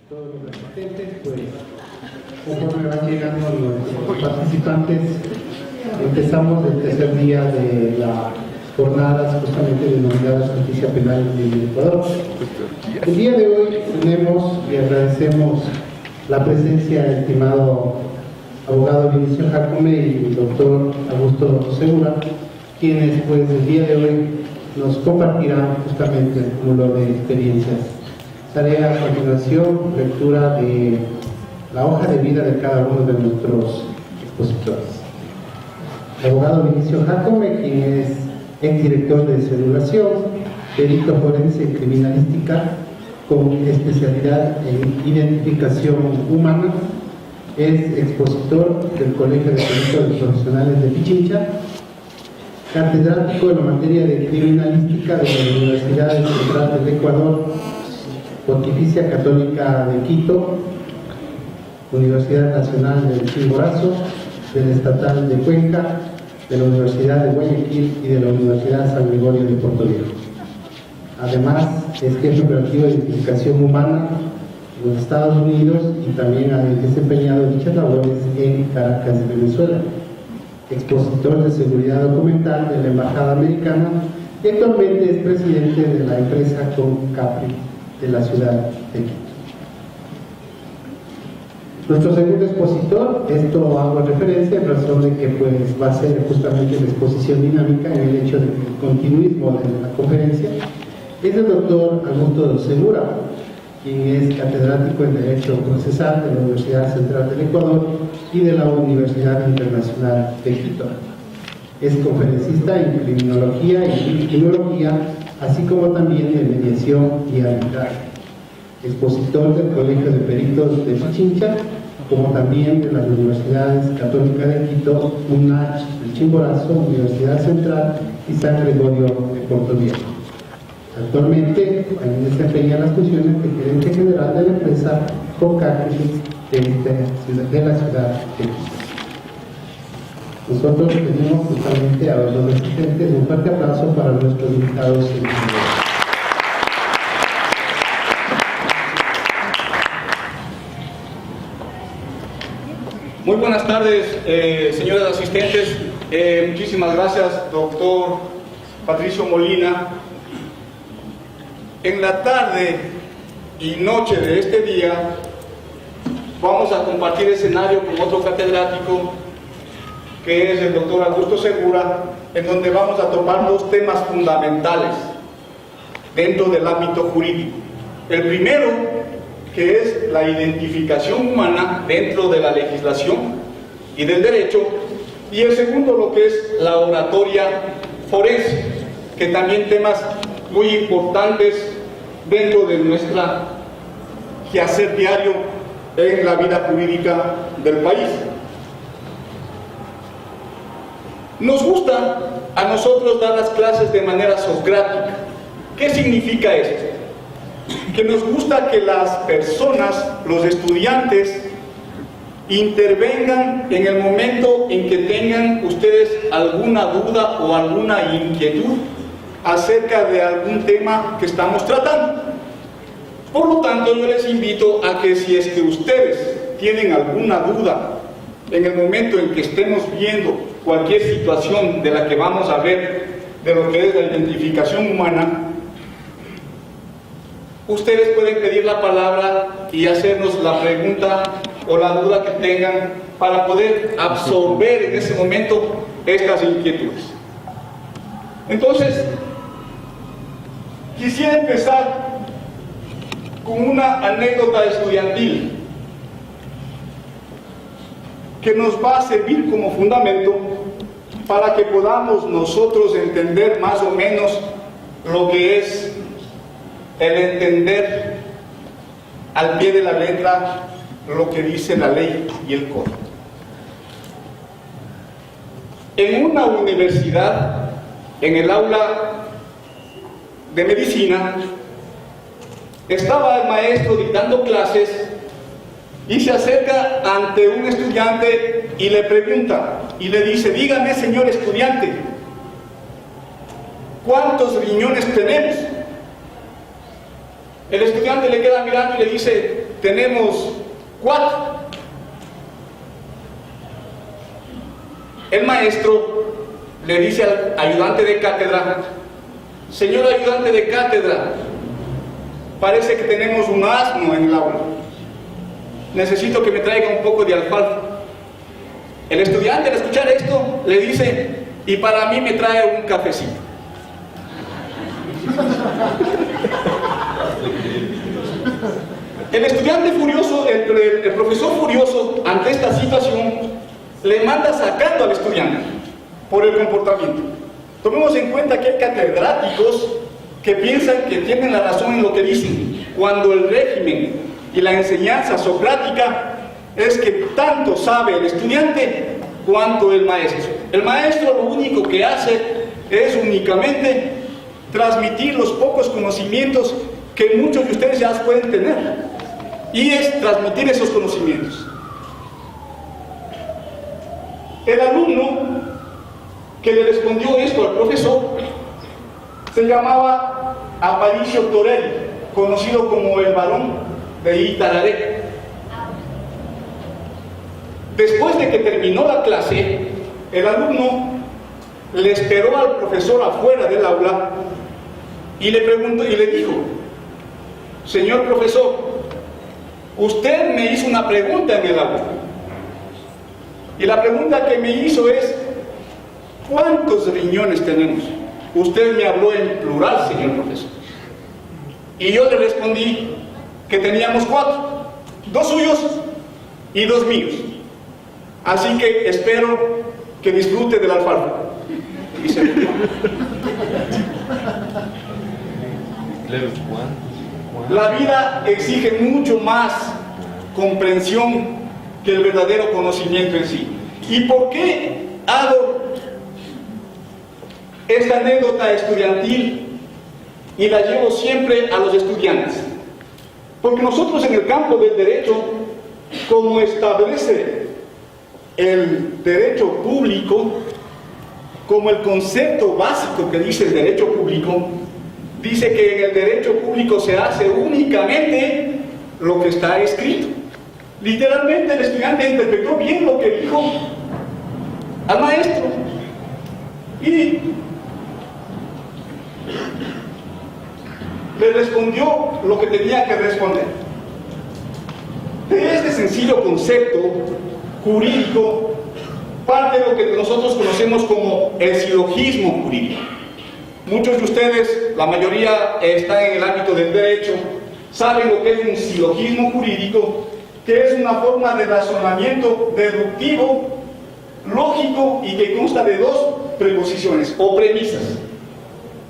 todos los asistentes, pues conforme van llegando los participantes, empezamos el tercer día de las jornadas justamente denominadas Justicia Penal en Ecuador. El día de hoy tenemos y agradecemos la presencia del estimado abogado Vinicio Jacome y el doctor Augusto Segura, quienes pues el día de hoy nos compartirán justamente el cúmulo de experiencias. Haré a continuación lectura de la hoja de vida de cada uno de nuestros expositores. El abogado Vinicio Jacome, quien es exdirector de Cedulación, perito forense en criminalística con especialidad en identificación humana, es expositor del Colegio de Peritos Profesionales de Pichincha, catedrático en la materia de criminalística de la Universidad Central del Ecuador, Pontificia Católica de Quito, Universidad Nacional del Chimborazo, del Estatal de Cuenca, de la Universidad de Guayaquil y de la Universidad San Gregorio de Puerto Rico. Además, es jefe operativo de identificación humana en los Estados Unidos y también ha desempeñado dichas labores en Caracas, Venezuela. Expositor de seguridad documental de la Embajada Americana y actualmente es presidente de la empresa CONCAPRI de la ciudad de Quito. Nuestro segundo expositor, esto hago referencia en razón de que pues va a ser justamente la exposición dinámica en el hecho del continuismo de la conferencia, es el doctor Augusto Segura, quien es catedrático en Derecho Procesal de la Universidad Central del Ecuador y de la Universidad Internacional de Quito. Es conferencista en criminología y criminología, así como también en mediación y arbitraje. Expositor del Colegio de Peritos de Pichincha, como también de las Universidades Católica de Quito, UNACH de Chimborazo, Universidad Central y San Gregorio de Puerto Rico. Actualmente también desempeña las funciones de gerente general de la empresa CONCAPRI de la ciudad de Quito. Nosotros pedimos justamente a los asistentes un fuerte aplauso para nuestros invitados. Muy buenas tardes, señores asistentes. Muchísimas gracias, doctor Patricio Molina. En la tarde y noche de este día vamos a compartir escenario con otro catedrático que es el doctor Augusto Segura, en donde vamos a tomar dos temas fundamentales dentro del ámbito jurídico. El primero, que es la identificación humana dentro de la legislación y del derecho, y el segundo, lo que es la oratoria forense, que también temas muy importantes dentro de nuestra quehacer diario en la vida jurídica del país. Nos gusta a nosotros dar las clases de manera socrática. ¿Qué significa esto? Que nos gusta que las personas, los estudiantes, intervengan en el momento en que tengan ustedes alguna duda o alguna inquietud acerca de algún tema que estamos tratando. Por lo tanto, yo les invito a que si es que ustedes tienen alguna duda en el momento en que estemos viendo cualquier situación de la que vamos a ver de lo que es la identificación humana, ustedes pueden pedir la palabra y hacernos la pregunta o la duda que tengan para poder absorber en ese momento estas inquietudes. Entonces, quisiera empezar con una anécdota estudiantil que nos va a servir como fundamento para que podamos nosotros entender más o menos lo que es el entender al pie de la letra lo que dice la ley y el código. En una universidad, en el aula de medicina, estaba el maestro dictando clases y se acerca ante un estudiante y le pregunta y le dice: dígame, señor estudiante, ¿cuántos riñones tenemos? El estudiante le queda mirando y le dice: tenemos 4. El maestro le dice al ayudante de cátedra: señor ayudante de cátedra, parece que tenemos un asno en el aula. Necesito que me traiga un poco de alfalfa. El estudiante, al escuchar esto, le dice: y para mí me trae un cafecito. El estudiante furioso, el profesor furioso ante esta situación, le manda sacando al estudiante por el comportamiento. Tomemos en cuenta que hay catedráticos que piensan que tienen la razón en lo que dicen, cuando el régimen y la enseñanza socrática es que tanto sabe el estudiante cuanto el maestro. El maestro lo único que hace es únicamente transmitir los pocos conocimientos que muchos de ustedes ya pueden tener, y es transmitir esos conocimientos. El alumno que le respondió esto al profesor se llamaba Aparicio Torelli, conocido como el Barón de Itararé. Después de que terminó la clase, el alumno le esperó al profesor afuera del aula y le preguntó y le dijo: señor profesor, usted me hizo una pregunta en el aula, y la pregunta que me hizo es: ¿cuántos riñones tenemos? Usted me habló en plural, señor profesor. Y yo le respondí que teníamos 4, 2 suyos y 2 míos. Así que espero que disfrute del alfalfa. Y se murió. La vida exige mucho más comprensión que el verdadero conocimiento en sí. ¿Y por qué hago esta anécdota estudiantil y la llevo siempre a los estudiantes? Porque nosotros en el campo del derecho, como establece el derecho público, como el concepto básico que dice el derecho público, dice que en el derecho público se hace únicamente lo que está escrito. Literalmente el estudiante interpretó bien lo que dijo al maestro y le respondió lo que tenía que responder. De este sencillo concepto jurídico parte de lo que nosotros conocemos como el silogismo jurídico. Muchos de ustedes, la mayoría está en el ámbito del derecho, saben lo que es un silogismo jurídico, que es una forma de razonamiento deductivo, lógico y que consta de 2 preposiciones o premisas: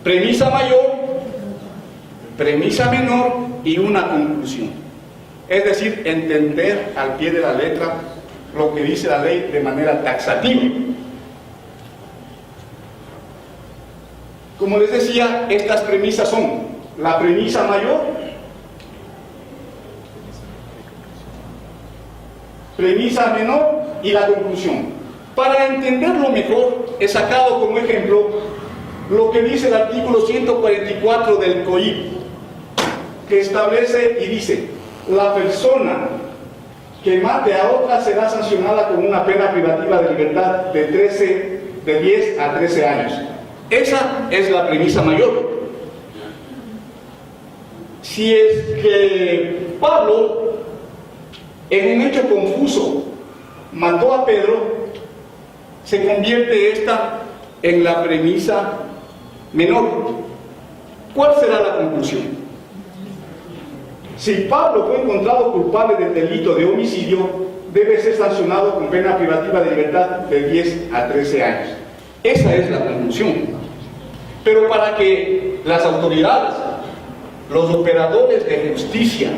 premisa mayor, premisa menor y una conclusión. Es decir, entender al pie de la letra lo que dice la ley de manera taxativa. Como les decía, estas premisas son la premisa mayor, premisa menor y la conclusión. Para entenderlo mejor, he sacado como ejemplo lo que dice el artículo 144 del COIP, que establece y dice: la persona que mate a otra será sancionada con una pena privativa de libertad de 10 a 13 años. Esa es la premisa mayor. Si es que Pablo, en un hecho confuso, mató a Pedro, se convierte esta en la premisa menor. ¿Cuál será la conclusión? Si Pablo fue encontrado culpable del delito de homicidio, debe ser sancionado con pena privativa de libertad de 10 a 13 años. Esa es la conclusión. Pero para que las autoridades, los operadores de justicia,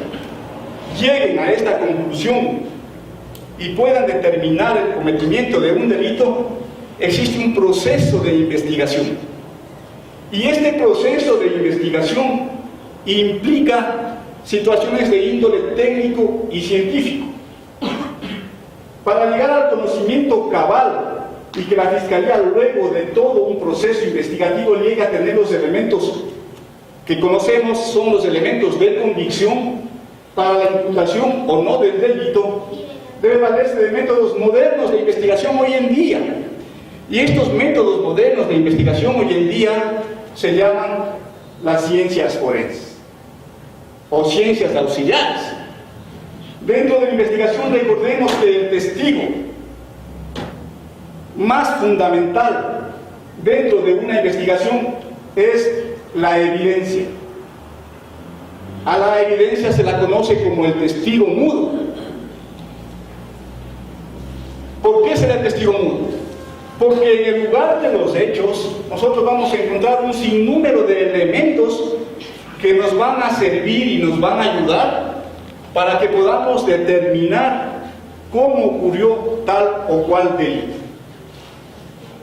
lleguen a esta conclusión y puedan determinar el cometimiento de un delito, existe un proceso de investigación. Y este proceso de investigación implica situaciones de índole técnico y científico. Para llegar al conocimiento cabal y que la Fiscalía, luego de todo un proceso investigativo, llegue a tener los elementos que conocemos, son los elementos de convicción, para la imputación o no del delito, debe valerse de métodos modernos de investigación hoy en día. Y estos métodos modernos de investigación hoy en día se llaman las ciencias forenses o ciencias auxiliares. Dentro de la investigación recordemos que el testigo más fundamental dentro de una investigación es la evidencia. A la evidencia se la conoce como el testigo mudo. ¿Por qué será el testigo mudo? Porque en el lugar de los hechos nosotros vamos a encontrar un sinnúmero de elementos que nos van a servir y nos van a ayudar para que podamos determinar cómo ocurrió tal o cual delito.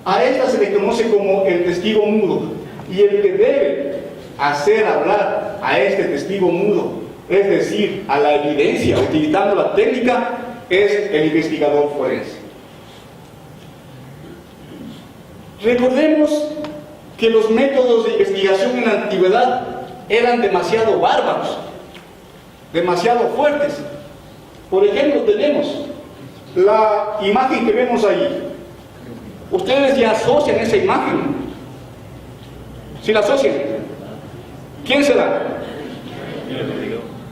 A esta se le conoce como el testigo mudo, y el que debe hacer hablar a este testigo mudo, es decir, a la evidencia, utilizando la técnica, es el investigador forense. Recordemos que los métodos de investigación en la antigüedad eran demasiado bárbaros, demasiado fuertes. Por ejemplo, tenemos la imagen que vemos ahí. Ustedes ya asocian esa imagen. ¿Sí la asocian? ¿Quién será?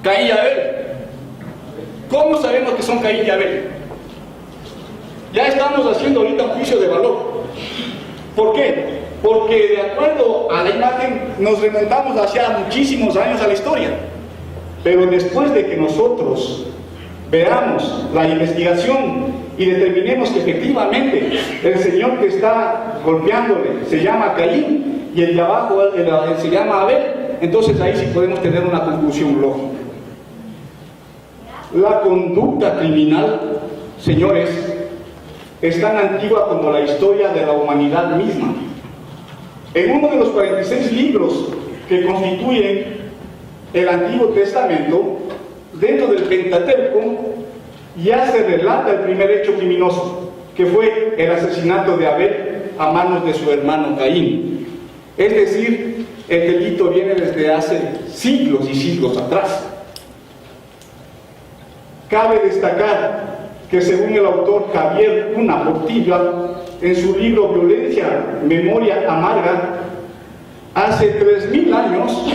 Caín y Abel. ¿Cómo sabemos que son Caín y Abel? Ya estamos haciendo ahorita un juicio de valor. ¿Por qué? Porque de acuerdo a la imagen nos remontamos hacia muchísimos años a la historia. Pero después de que nosotros veamos la investigación y determinemos que efectivamente el señor que está golpeándole se llama Caín y el de abajo se llama Abel, entonces ahí sí podemos tener una conclusión lógica. La conducta criminal, señores, es tan antigua como la historia de la humanidad misma. En uno de los 46 libros que constituyen el Antiguo Testamento, dentro del Pentateuco, ya se relata el primer hecho criminoso, que fue el asesinato de Abel a manos de su hermano Caín. Es decir, el delito viene desde hace siglos y siglos atrás. Cabe destacar que según el autor Javier Cuna Portilla, en su libro Violencia, Memoria Amarga, hace 3000 años,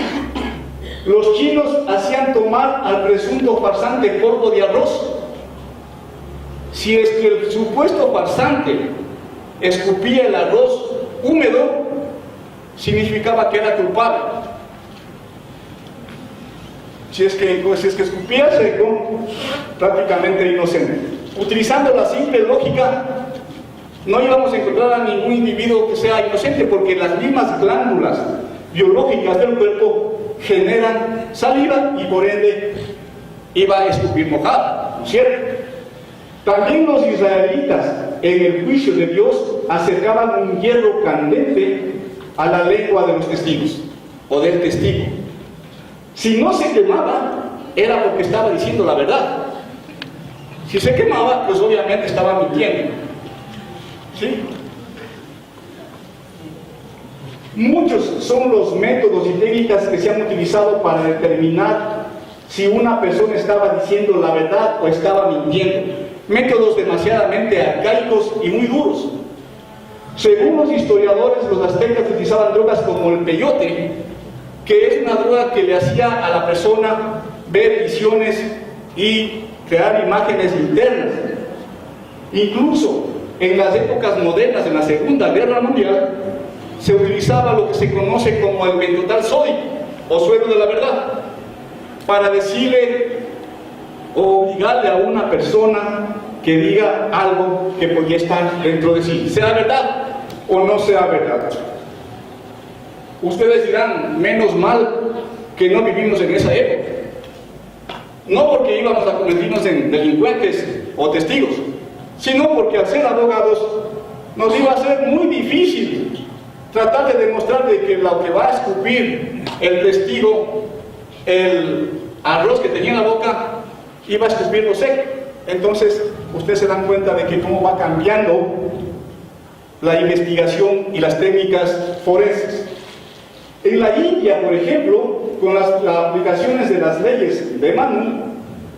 los chinos hacían tomar al presunto farsante polvo de arroz. Si es que el supuesto farsante escupía el arroz húmedo, significaba que era culpable. Si es que escupía seco, prácticamente inocente. Utilizando la simple lógica, no íbamos a encontrar a ningún individuo que sea inocente, porque las mismas glándulas biológicas del cuerpo generan saliva y por ende iba a escupir mojado, ¿no es cierto? También los israelitas en el juicio de Dios acercaban un hierro candente a la lengua de los testigos o del testigo. Si no se quemaba, era porque estaba diciendo la verdad. Si se quemaba, pues obviamente estaba mintiendo. ¿Sí? Muchos son los métodos y técnicas que se han utilizado para determinar si una persona estaba diciendo la verdad o estaba mintiendo. Métodos demasiadamente arcaicos y muy duros. Según los historiadores, los aztecas utilizaban drogas como el peyote, que es una droga que le hacía a la persona ver visiones y crear imágenes internas. Incluso en las épocas modernas, en la Segunda Guerra Mundial, se utilizaba lo que se conoce como el pentotal sódico o suero de la verdad, para decirle o obligarle a una persona que diga algo que podía estar dentro de sí, sea verdad o no sea verdad. Ustedes dirán, menos mal que no vivimos en esa época. No porque íbamos a convertirnos en delincuentes o testigos, sino porque al ser abogados nos iba a ser muy difícil tratar de demostrar de que lo que va a escupir el testigo, el arroz que tenía en la boca, iba a escupirlo seco. Entonces, ustedes se dan cuenta de que cómo va cambiando la investigación y las técnicas forenses. En la India, por ejemplo, con las aplicaciones de las leyes de Manu,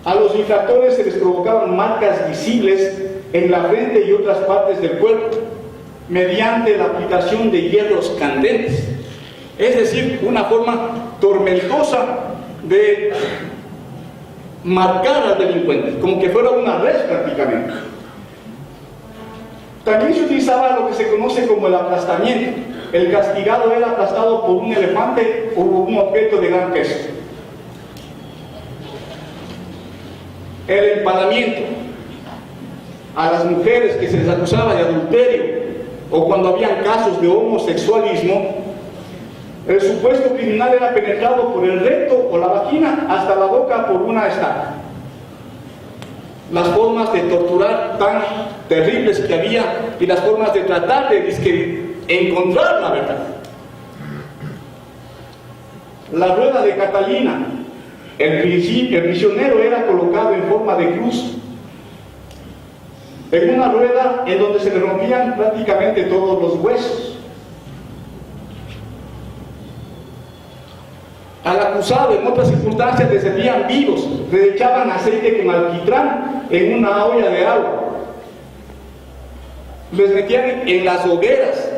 A los infractores se les provocaban marcas visibles en la frente y otras partes del cuerpo mediante la aplicación de hierros candentes. Es decir, una forma tormentosa de marcar al delincuente, como que fuera una red prácticamente. También se utilizaba lo que se conoce como el aplastamiento. El castigado era aplastado por un elefante o un objeto de gran peso. El empadamiento. A las mujeres que se les acusaba de adulterio o cuando habían casos de homosexualismo, el supuesto criminal era penetrado por el recto o la vagina hasta la boca por una estaca. Las formas de torturar tan terribles que había y las formas de tratar de encontrar la verdad. La rueda de Catalina. El prisionero era colocado en forma de cruz en una rueda en donde se le rompían prácticamente todos los huesos. Al acusado en otras circunstancias le servían vivos, le echaban aceite con alquitrán en una olla de agua, les metían en las hogueras,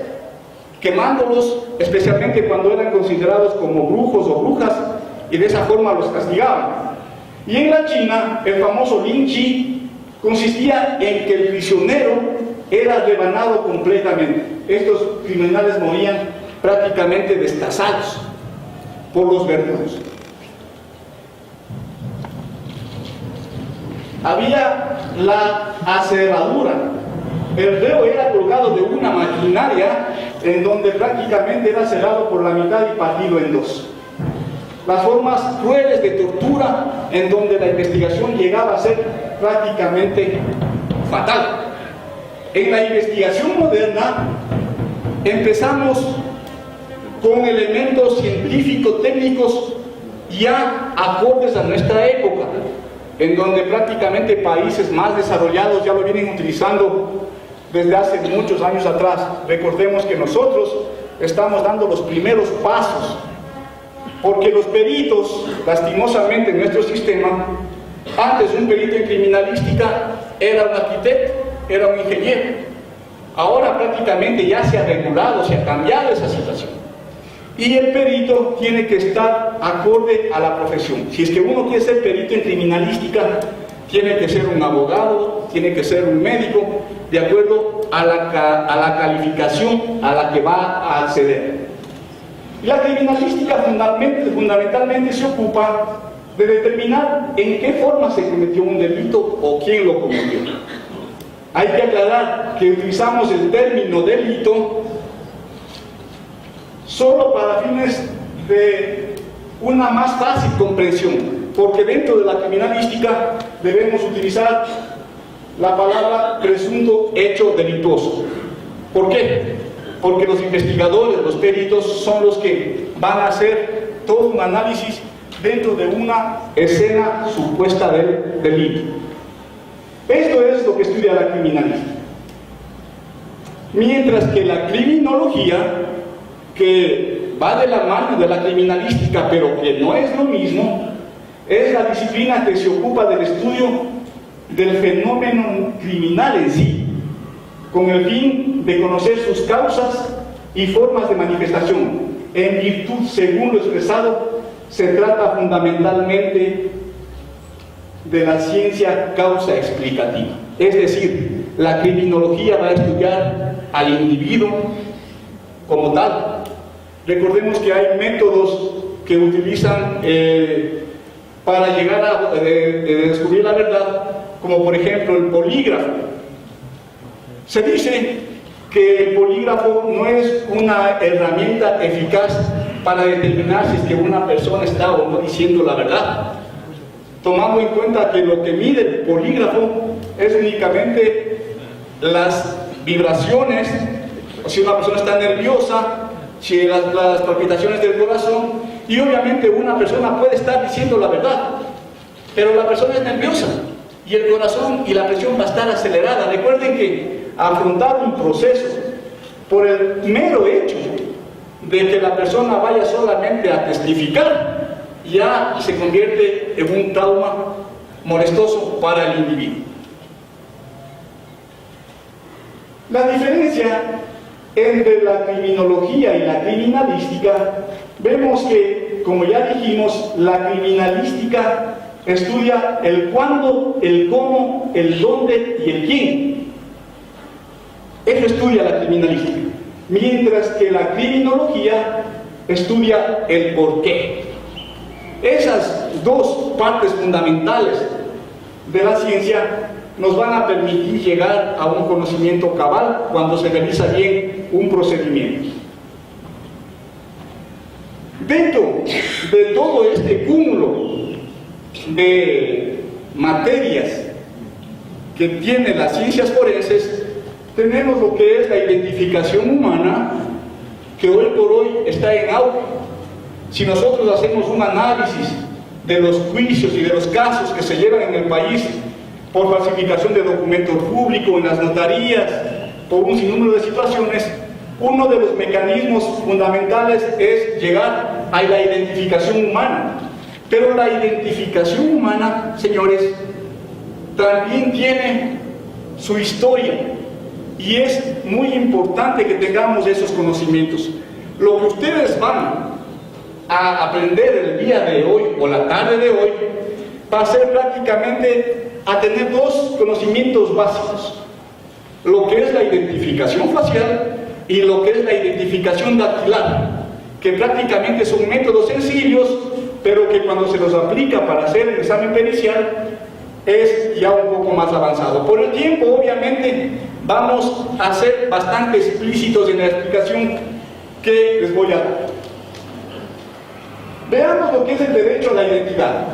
quemándolos, especialmente cuando eran considerados como brujos o brujas, y de esa forma los castigaban. Y en la China, el famoso Lin Chi consistía en que el prisionero era rebanado completamente. Estos criminales morían prácticamente destazados por los verdugos. Había la aserradura. El reo era colgado de una maquinaria en donde prácticamente era cerrado por la mitad y partido en dos. Las formas crueles de tortura en donde la investigación llegaba a ser prácticamente fatal. En la investigación moderna empezamos con elementos científico-técnicos ya acordes a nuestra época, en donde prácticamente países más desarrollados ya lo vienen utilizando desde hace muchos años atrás. Recordemos que nosotros estamos dando los primeros pasos, porque los peritos, lastimosamente en nuestro sistema, antes un perito en criminalística era un arquitecto, era un ingeniero. Ahora prácticamente ya se ha regulado, se ha cambiado esa situación. Y el perito tiene que estar acorde a la profesión. Si es que uno quiere ser perito en criminalística, tiene que ser un abogado, tiene que ser un médico, de acuerdo a la calificación a la que va a acceder. La criminalística fundamentalmente se ocupa de determinar en qué forma se cometió un delito o quién lo cometió. Hay que aclarar que utilizamos el término delito solo para fines de una más fácil comprensión, porque dentro de la criminalística debemos utilizar la palabra presunto hecho delituoso. ¿Por qué? Porque los investigadores, los peritos, son los que van a hacer todo un análisis dentro de una escena supuesta del delito. Esto es lo que estudia la criminalística. Mientras que la criminología, que va de la mano de la criminalística, pero que no es lo mismo, es la disciplina que se ocupa del estudio del fenómeno criminal en sí, con el fin de conocer sus causas y formas de manifestación. En virtud, según lo expresado, se trata fundamentalmente de la ciencia causa explicativa. Es decir, la criminología va a estudiar al individuo como tal. Recordemos que hay métodos que utilizan para llegar a descubrir la verdad, como por ejemplo el polígrafo. Se dice que el polígrafo no es una herramienta eficaz para determinar si es que una persona está o no diciendo la verdad, tomando en cuenta que lo que mide el polígrafo es únicamente las vibraciones, si una persona está nerviosa, si las palpitaciones del corazón, y obviamente una persona puede estar diciendo la verdad, pero la persona es nerviosa y el corazón y la presión va a estar acelerada. Recuerden que afrontar un proceso por el mero hecho de que la persona vaya solamente a testificar ya se convierte en un trauma molestoso para el individuo. La diferencia entre la criminología y la criminalística, vemos que, como ya dijimos, la criminalística estudia el cuándo, el cómo, el dónde y el quién. Eso estudia la criminalística. Mientras que la criminología estudia el por qué. Esas dos partes fundamentales de la ciencia nos van a permitir llegar a un conocimiento cabal cuando se realiza bien un procedimiento. Dentro de todo este cúmulo de materias que tienen las ciencias forenses, tenemos lo que es la identificación humana, que hoy por hoy está en auge. Si nosotros hacemos un análisis de los juicios y de los casos que se llevan en el país por falsificación de documentos públicos en las notarías, por un sinnúmero de situaciones, uno de los mecanismos fundamentales es llegar a la identificación humana. Pero la identificación humana, señores, también tiene su historia, y es muy importante que tengamos esos conocimientos. Lo que ustedes van a aprender el día de hoy o la tarde de hoy va a ser prácticamente a tener dos conocimientos básicos: lo que es la identificación facial y lo que es la identificación dactilar, que prácticamente son métodos sencillos, pero que cuando se los aplica para hacer el examen pericial es ya un poco más avanzado. Por el tiempo, obviamente, vamos a ser bastante explícitos en la explicación que les voy a dar. Veamos lo que es el derecho a la identidad.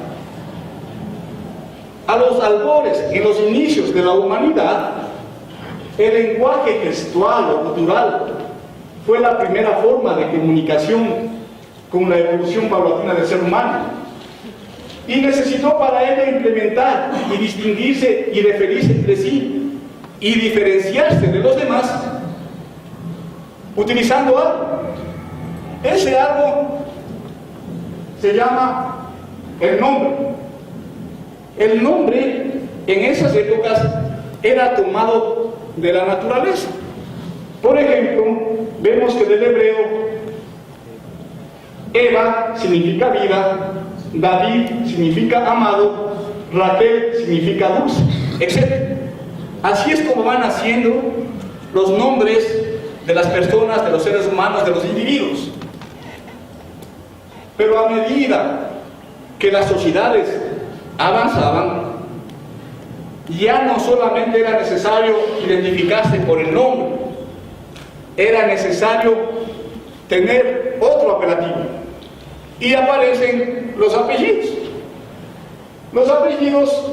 A los albores, en los inicios de la humanidad, el lenguaje gestual o cultural fue la primera forma de comunicación con la evolución paulatina del ser humano, y necesitó para ello implementar y distinguirse y referirse entre sí y diferenciarse de los demás utilizando algo. Ese algo se llama el nombre. El nombre en esas épocas era tomado de la naturaleza. Por ejemplo, vemos que del hebreo Eva significa vida, David significa amado, Raquel significa dulce, etc. Así es como van haciendo los nombres de las personas, de los seres humanos, de los individuos. Pero a medida que las sociedades avanzaban, ya no solamente era necesario identificarse por el nombre, era necesario tener otro apelativo, y aparecen los apellidos. Los apellidos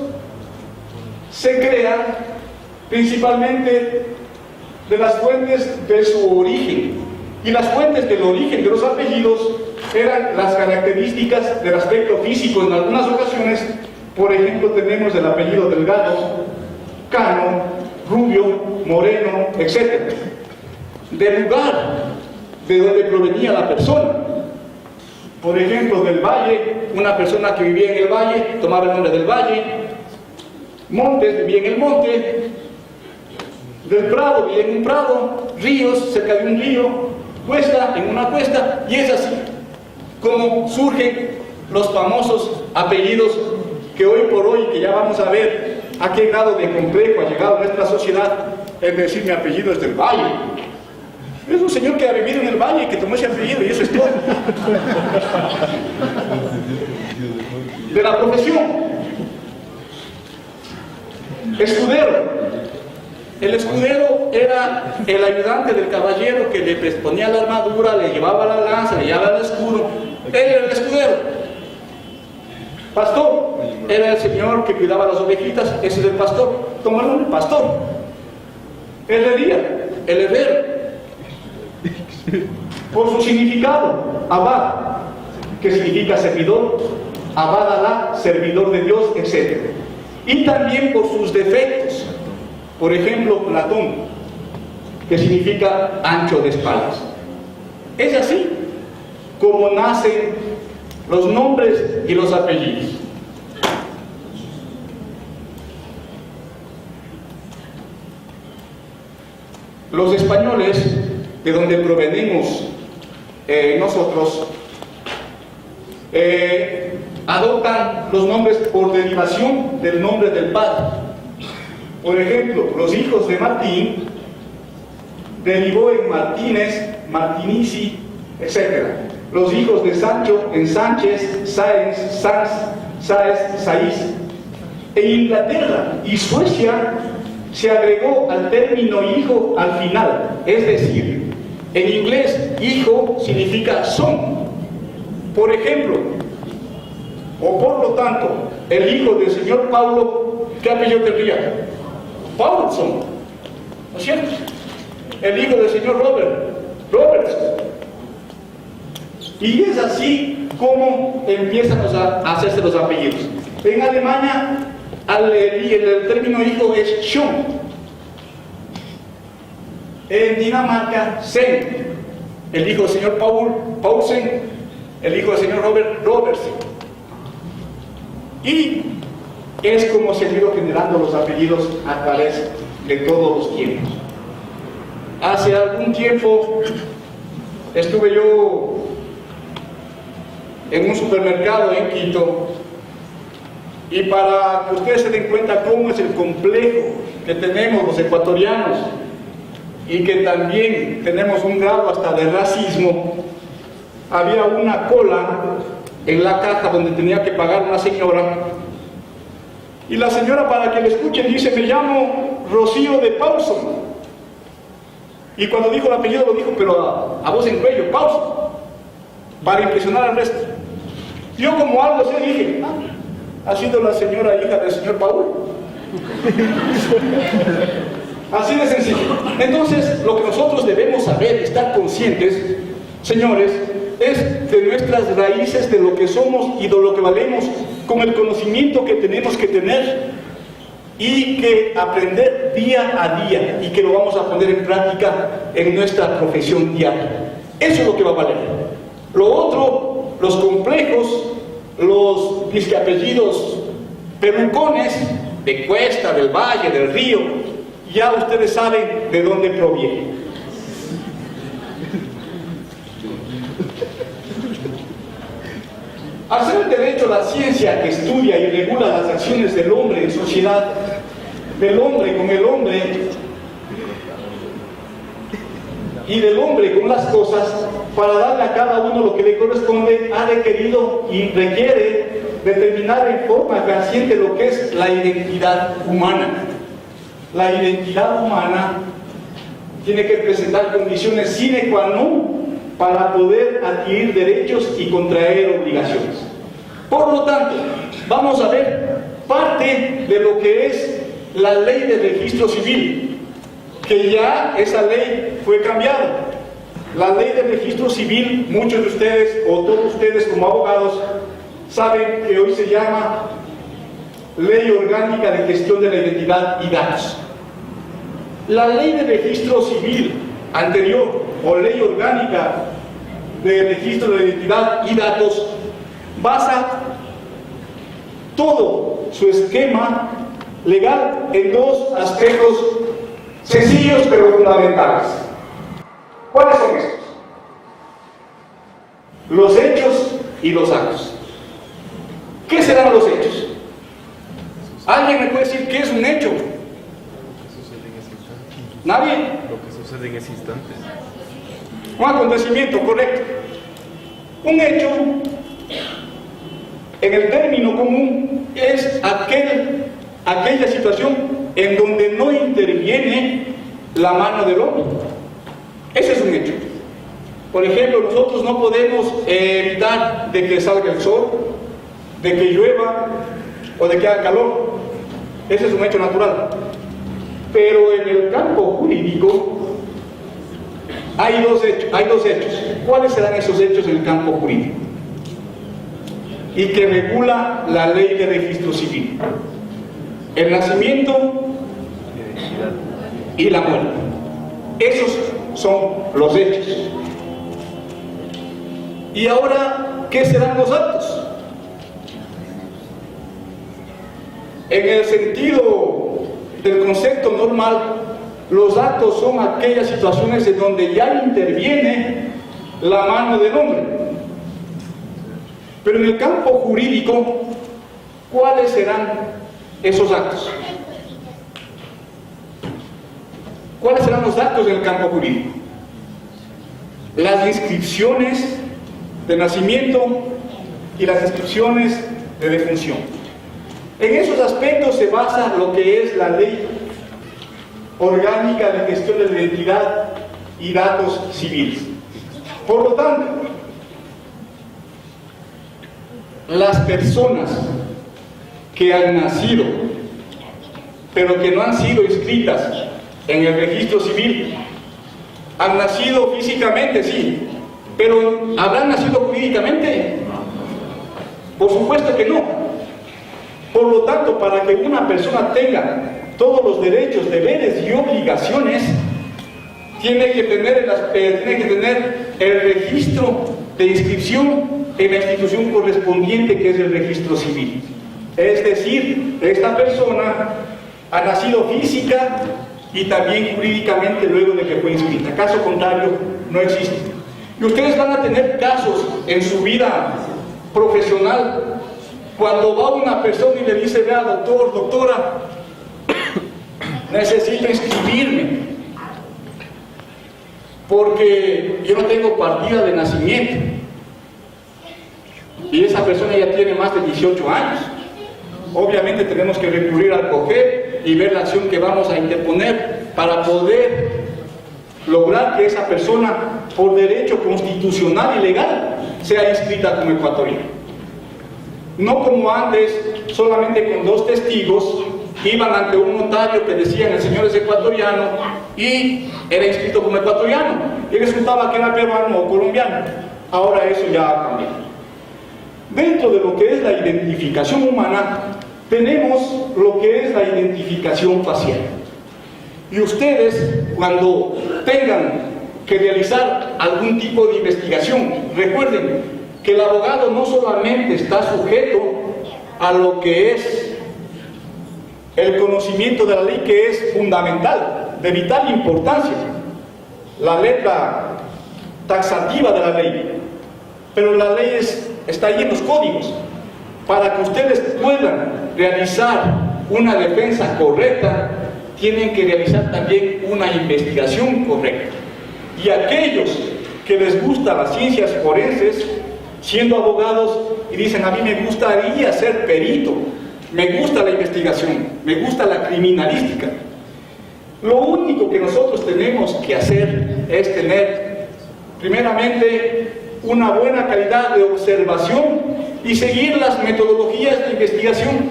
se crean principalmente de las fuentes de su origen, y las fuentes del origen de los apellidos eran las características del aspecto físico. En algunas ocasiones, por ejemplo, tenemos el apellido Delgado, Cano, Rubio, Moreno, etc. Del lugar de donde provenía la persona. Por ejemplo, del valle, una persona que vivía en el valle tomaba el nombre del valle. Montes, vivía en el monte. Del prado, vivía en un prado. Ríos, cerca de un río. Cuesta, en una cuesta. Y es así como surgen los famosos apellidos que hoy por hoy, que ya vamos a ver a qué grado de complejo ha llegado nuestra sociedad, es decir, mi apellido es del Valle. Es un señor que ha vivido en el Valle y que tomó ese apellido, y eso es todo. De la profesión: escudero. El escudero era el ayudante del caballero que le ponía la armadura, le llevaba la lanza, le llevaba el escudo. Él era el escudero. Pastor era el señor que cuidaba las ovejitas, ese es el pastor. Toma el nombre, pastor. Herrería, el herrero. Por su significado: Abad, que significa servidor, Abad Alá, servidor de Dios, etc. Y también por sus defectos. Por ejemplo, Platón, que significa ancho de espaldas. Es así como nacen los nombres y los apellidos. los españoles, de donde provenimos nosotros, adoptan los nombres por derivación del nombre del padre. Por ejemplo, los hijos de Martín derivó en Martínez, Martinici, etc. Los hijos de Sancho en Sánchez, Sáenz, Sanz, Sáez, Saiz. En Inglaterra y Suecia se agregó al término hijo al final, es decir, en inglés hijo significa son. Por ejemplo, o por lo tanto, el hijo del señor Paulo, ¿qué apellido tendría? Paulson, ¿no es cierto? El hijo del señor Roberts. Y es así como empiezan a hacerse los apellidos. En Alemania, el término hijo es Schon. En Dinamarca, Sen. El hijo del señor Paulsen, el hijo del señor Robertsen. Y es como se han ido generando los apellidos a través de todos los tiempos. Hace algún tiempo estuve yo en un supermercado en Quito, y para que ustedes se den cuenta cómo es el complejo que tenemos los ecuatorianos y que también tenemos un grado hasta de racismo, había una cola en la caja donde tenía que pagar una señora, y la señora, para que le escuchen, dice: me llamo Rocío de Paulson. Y cuando dijo el apellido lo dijo pero a voz en cuello, Paulson, para impresionar al resto. Yo como algo sé dije: ha sido la señora hija del señor Paulo. Así de sencillo. Entonces, lo que nosotros debemos saber, estar conscientes, señores, es de nuestras raíces, de lo que somos y de lo que valemos, con el conocimiento que tenemos que tener y que aprender día a día, y que lo vamos a poner en práctica en nuestra profesión diaria. Eso es lo que va a valer. Lo otro, los complejos, los disqueapellidos pelucones de Cuesta, del Valle, del Río, ya ustedes saben de dónde provienen. Al ser el derecho la ciencia que estudia y regula las acciones del hombre en sociedad, del hombre con el hombre y del hombre con las cosas, para darle a cada uno lo que le corresponde, ha requerido y requiere determinar en forma fehaciente lo que es la identidad humana. La identidad humana tiene que presentar condiciones sine qua non para poder adquirir derechos y contraer obligaciones. Por lo tanto, vamos a ver parte de lo que es la ley de registro civil, que ya esa ley fue cambiada. La ley de registro civil, muchos de ustedes o todos ustedes como abogados saben que hoy se llama Ley Orgánica de Gestión de la Identidad y Datos. La ley de registro civil anterior, o Ley Orgánica de Registro de Identidad y Datos, basa todo su esquema legal en dos aspectos sencillos pero fundamentales. ¿Cuáles son estos? Los hechos y los actos. ¿Qué serán los hechos? ¿Alguien me puede decir qué es un hecho? ¿Nadie? Lo que sucede en ese instante. Un acontecimiento, correcto. Un hecho, en el término común, es aquella situación en donde no interviene la mano del hombre. Ese es un hecho. Por ejemplo, nosotros no podemos evitar de que salga el sol, de que llueva o de que haga calor. Ese es un hecho natural. Pero en el campo jurídico hay dos hechos. ¿Cuáles serán esos hechos en el campo jurídico? Y que regula la ley de registro civil: el nacimiento y la muerte. Esos son los hechos. Y ahora, ¿qué serán los actos? En el sentido del concepto normal, Los actos son aquellas situaciones en donde ya interviene la mano del hombre. Pero en el campo jurídico, ¿cuáles serán esos actos? ¿Cuáles serán los actos en el campo jurídico? Las inscripciones de nacimiento y las inscripciones de defunción. En esos aspectos se basa lo que es la ley orgánica de gestión de la identidad y datos civiles. Por lo tanto, las personas que han nacido, pero que no han sido inscritas en el registro civil, han nacido físicamente, sí, pero ¿habrán nacido jurídicamente? Por supuesto que no. Por lo tanto, para que una persona tenga todos los derechos, deberes y obligaciones, tiene que tener el registro de inscripción en la institución correspondiente, que es el registro civil. Es decir, esta persona ha nacido física y también jurídicamente luego de que fue inscrita. Caso contrario, no existe. Y ustedes van a tener casos en su vida profesional cuando va una persona y le dice: vea, doctor, doctora, necesito inscribirme porque yo no tengo partida de nacimiento, y esa persona ya tiene más de 18 años. Obviamente tenemos que recurrir al COGEP y ver la acción que vamos a interponer para poder lograr que esa persona, por derecho constitucional y legal, sea inscrita como ecuatoriano. No como antes, solamente con 2 testigos, iban ante un notario que decían: el señor es ecuatoriano, y era inscrito como ecuatoriano, y resultaba que era peruano o colombiano. Ahora eso ya ha cambiado. Dentro de lo que es la identificación humana, tenemos lo que es la identificación facial. Y ustedes, cuando tengan que realizar algún tipo de investigación, recuerden que el abogado no solamente está sujeto a lo que es el conocimiento de la ley, que es fundamental, de vital importancia, la letra taxativa de la ley, pero la ley está ahí en los códigos. Para que ustedes puedan realizar una defensa correcta, tienen que realizar también una investigación correcta. Y aquellos que les gustan las ciencias forenses, siendo abogados, y dicen: a mí me gustaría ser perito, me gusta la investigación, me gusta la criminalística, lo único que nosotros tenemos que hacer es tener, primeramente, una buena calidad de observación y seguir las metodologías de investigación,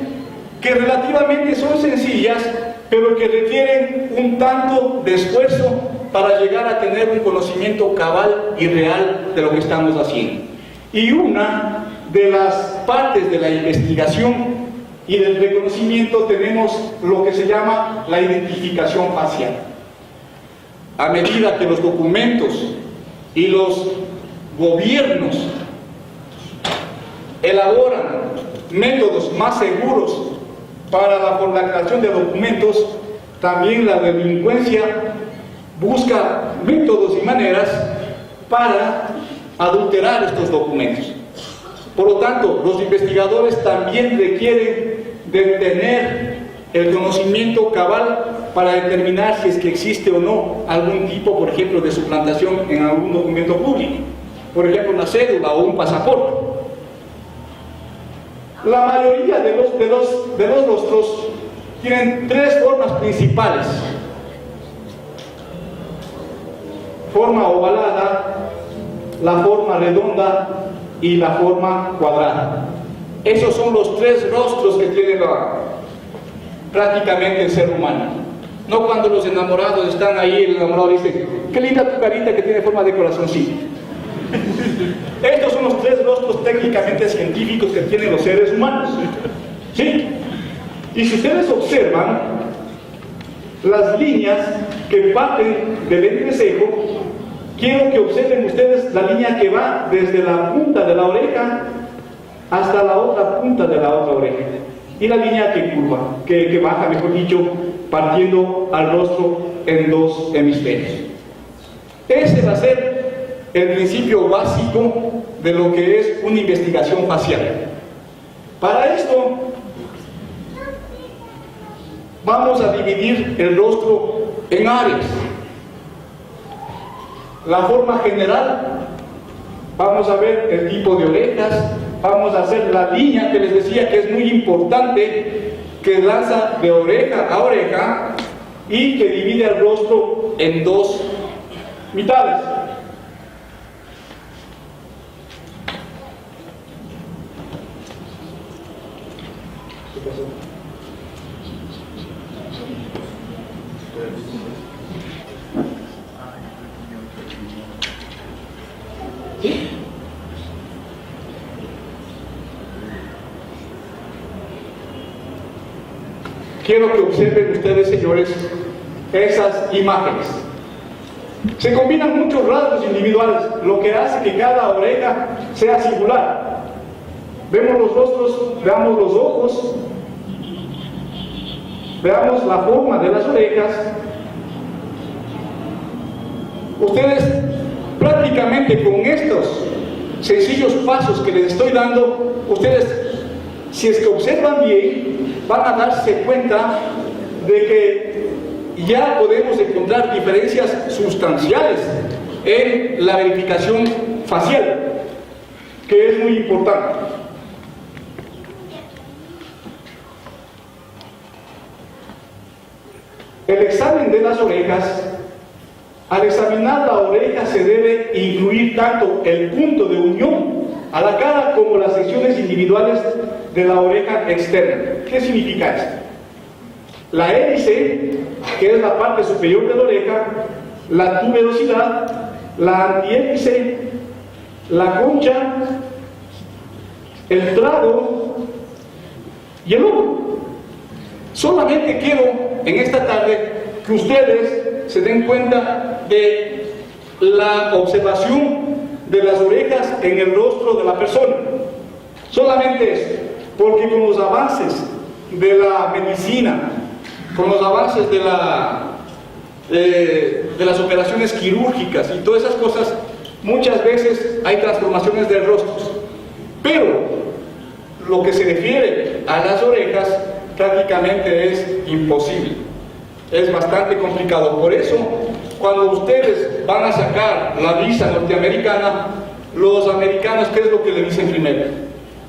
que relativamente son sencillas, pero que requieren un tanto de esfuerzo para llegar a tener un conocimiento cabal y real de lo que estamos haciendo. Y una de las partes de la investigación y del reconocimiento tenemos lo que se llama la identificación facial. A medida que los documentos y los gobiernos elaboran métodos más seguros para la creación de documentos, también la delincuencia busca métodos y maneras para adulterar estos documentos. Por lo tanto, los investigadores también requieren de tener el conocimiento cabal para determinar si es que existe o no algún tipo, por ejemplo, de suplantación en algún documento público, por ejemplo, una cédula o un pasaporte. La mayoría de los rostros tienen 3 formas principales: forma ovalada, la forma redonda y la forma cuadrada. Esos son los 3 rostros que tiene prácticamente el ser humano. No cuando los enamorados están ahí, el enamorado dice: qué linda tu carita que tiene forma de corazoncito. Estos son los 3 rostros técnicamente científicos que tienen los seres humanos, ¿sí? Y si ustedes observan las líneas que parten del entrecejo, quiero que observen ustedes la línea que va desde la punta de la oreja hasta la otra punta de la otra oreja. y la línea que curva, que baja, mejor dicho, partiendo al rostro en dos hemisferios. Ese va a ser el principio básico de lo que es una investigación facial. Para esto vamos a dividir el rostro en áreas. La forma general, vamos a ver el tipo de orejas, vamos a hacer la línea que les decía que es muy importante, que lanza de oreja a oreja y que divide el rostro en dos mitades. ¿Qué pasó? ¿Sí? Quiero que observen ustedes, señores, esas imágenes. Se combinan muchos rasgos individuales, lo que hace que cada oreja sea singular. Vemos los rostros, veamos los ojos, veamos la forma de las orejas. Ustedes prácticamente con estos sencillos pasos que les estoy dando, ustedes, si es que observan bien, van a darse cuenta de que ya podemos encontrar diferencias sustanciales en la verificación facial, que es muy importante. El examen de las orejas, al examinar la oreja se debe incluir tanto el punto de unión a la cara como las secciones individuales de la oreja externa. ¿Qué significa esto? La hélice, que es la parte superior de la oreja, la tuberosidad, la antihélice, la concha, el trado y el ojo. Solamente quiero en esta tarde que ustedes se den cuenta de la observación de las orejas en el rostro de la persona. Solamente eso, porque con los avances de la medicina, con los avances de las operaciones quirúrgicas y todas esas cosas, muchas veces hay transformaciones de rostros. Pero lo que se refiere a las orejas prácticamente es imposible. Es bastante complicado. Por eso, cuando ustedes van a sacar la visa norteamericana, los americanos, ¿qué es lo que le dicen primero?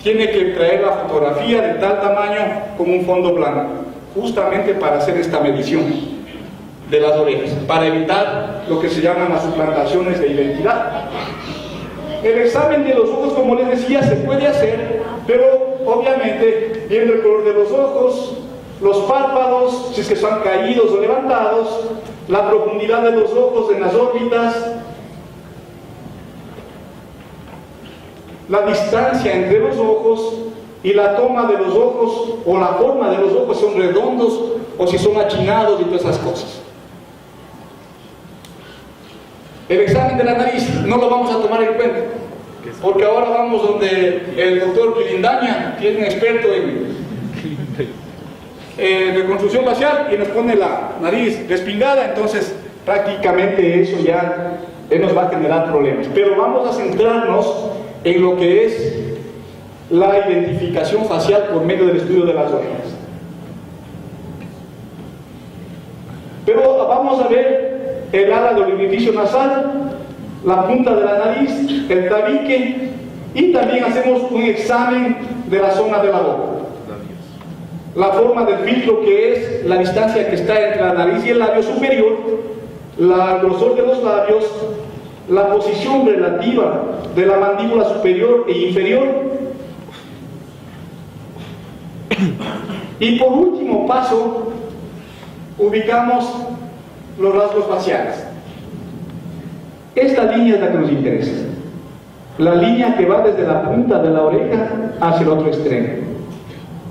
Tiene que traer la fotografía de tal tamaño con un fondo blanco, justamente para hacer esta medición de las orejas, para evitar lo que se llaman las suplantaciones de identidad. El examen de los ojos, como les decía, se puede hacer, pero obviamente viendo el color de los ojos, los párpados, si es que están caídos o levantados, la profundidad de los ojos en las órbitas, la distancia entre los ojos y la toma de los ojos o la forma de los ojos, son redondos o si son achinados y todas esas cosas. El examen de la nariz no lo vamos a tomar en cuenta, porque ahora vamos donde el doctor Quilindaña, que es un experto en reconstrucción facial, y nos pone la nariz respingada. Entonces prácticamente eso ya nos va a generar problemas. Pero vamos a centrarnos en lo que es la identificación facial por medio del estudio de las orejas. Pero vamos a ver el ala del orificio nasal, la punta de la nariz, el tabique, y también hacemos un examen de la zona de la boca. La forma del filtro, que es la distancia que está entre la nariz y el labio superior, el grosor de los labios, la posición relativa de la mandíbula superior e inferior. Y por último paso, ubicamos los rasgos faciales. Esta línea es la que nos interesa, la línea que va desde la punta de la oreja hacia el otro extremo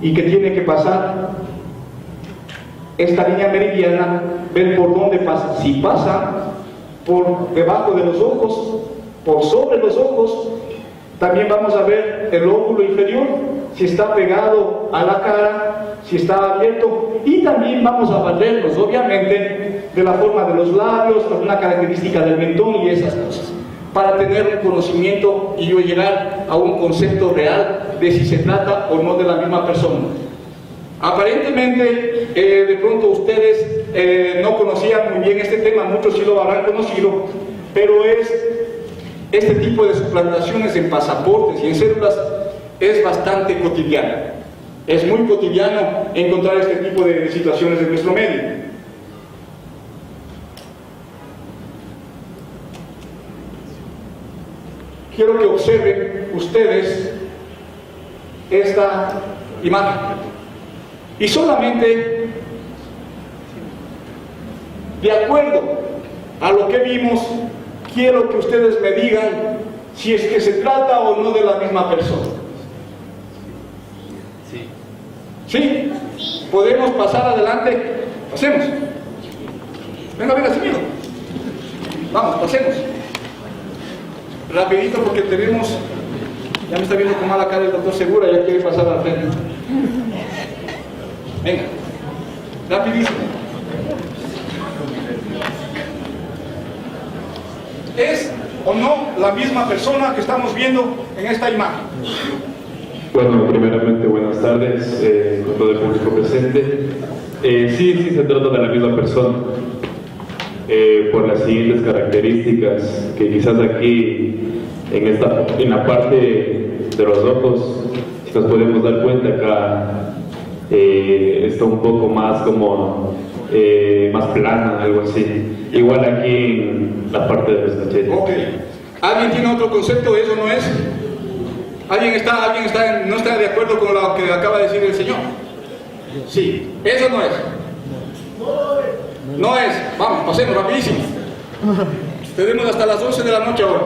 y que tiene que pasar esta línea meridiana, ver por dónde pasa, si pasa por debajo de los ojos, por sobre los ojos También vamos a ver el lóbulo inferior, si está pegado a la cara, si está abierto, y también vamos a valernos, obviamente, de la forma de los labios, alguna característica del mentón y esas cosas, para tener un conocimiento y yo llegar a un concepto real de si se trata o no de la misma persona. Aparentemente, de pronto ustedes no conocían muy bien este tema, muchos sí lo habrán conocido, pero este tipo de suplantaciones en pasaportes y en cédulas es bastante cotidiano. Es muy cotidiano encontrar este tipo de situaciones en nuestro medio. Quiero que observen ustedes esta imagen. Y solamente de acuerdo a lo que vimos, quiero que ustedes me digan si es que se trata o no de la misma persona. Sí. ¿Sí? ¿Podemos pasar adelante? Pasemos. Venga, venga, sin miedo. Vamos, pasemos. Rapidito porque tenemos... Ya me está viendo con mala cara el doctor Segura, ya quiere pasar al frente. Venga, rapidísimo. ¿Es o no la misma persona que estamos viendo en esta imagen? Bueno, primeramente buenas tardes con todo el público presente. Sí, se trata de la misma persona, por las siguientes características que quizás aquí en la parte de los ojos, si nos podemos dar cuenta acá está un poco más como más plana, algo así. Igual aquí en la parte de los cachetes. Ok. ¿Alguien tiene otro concepto? ¿Eso no es? ¿Alguien no está de acuerdo con lo que acaba de decir el señor? Sí. ¿Eso no es? No es. Vamos, pasemos rapidísimo. Tenemos hasta las 11 de la noche ahora.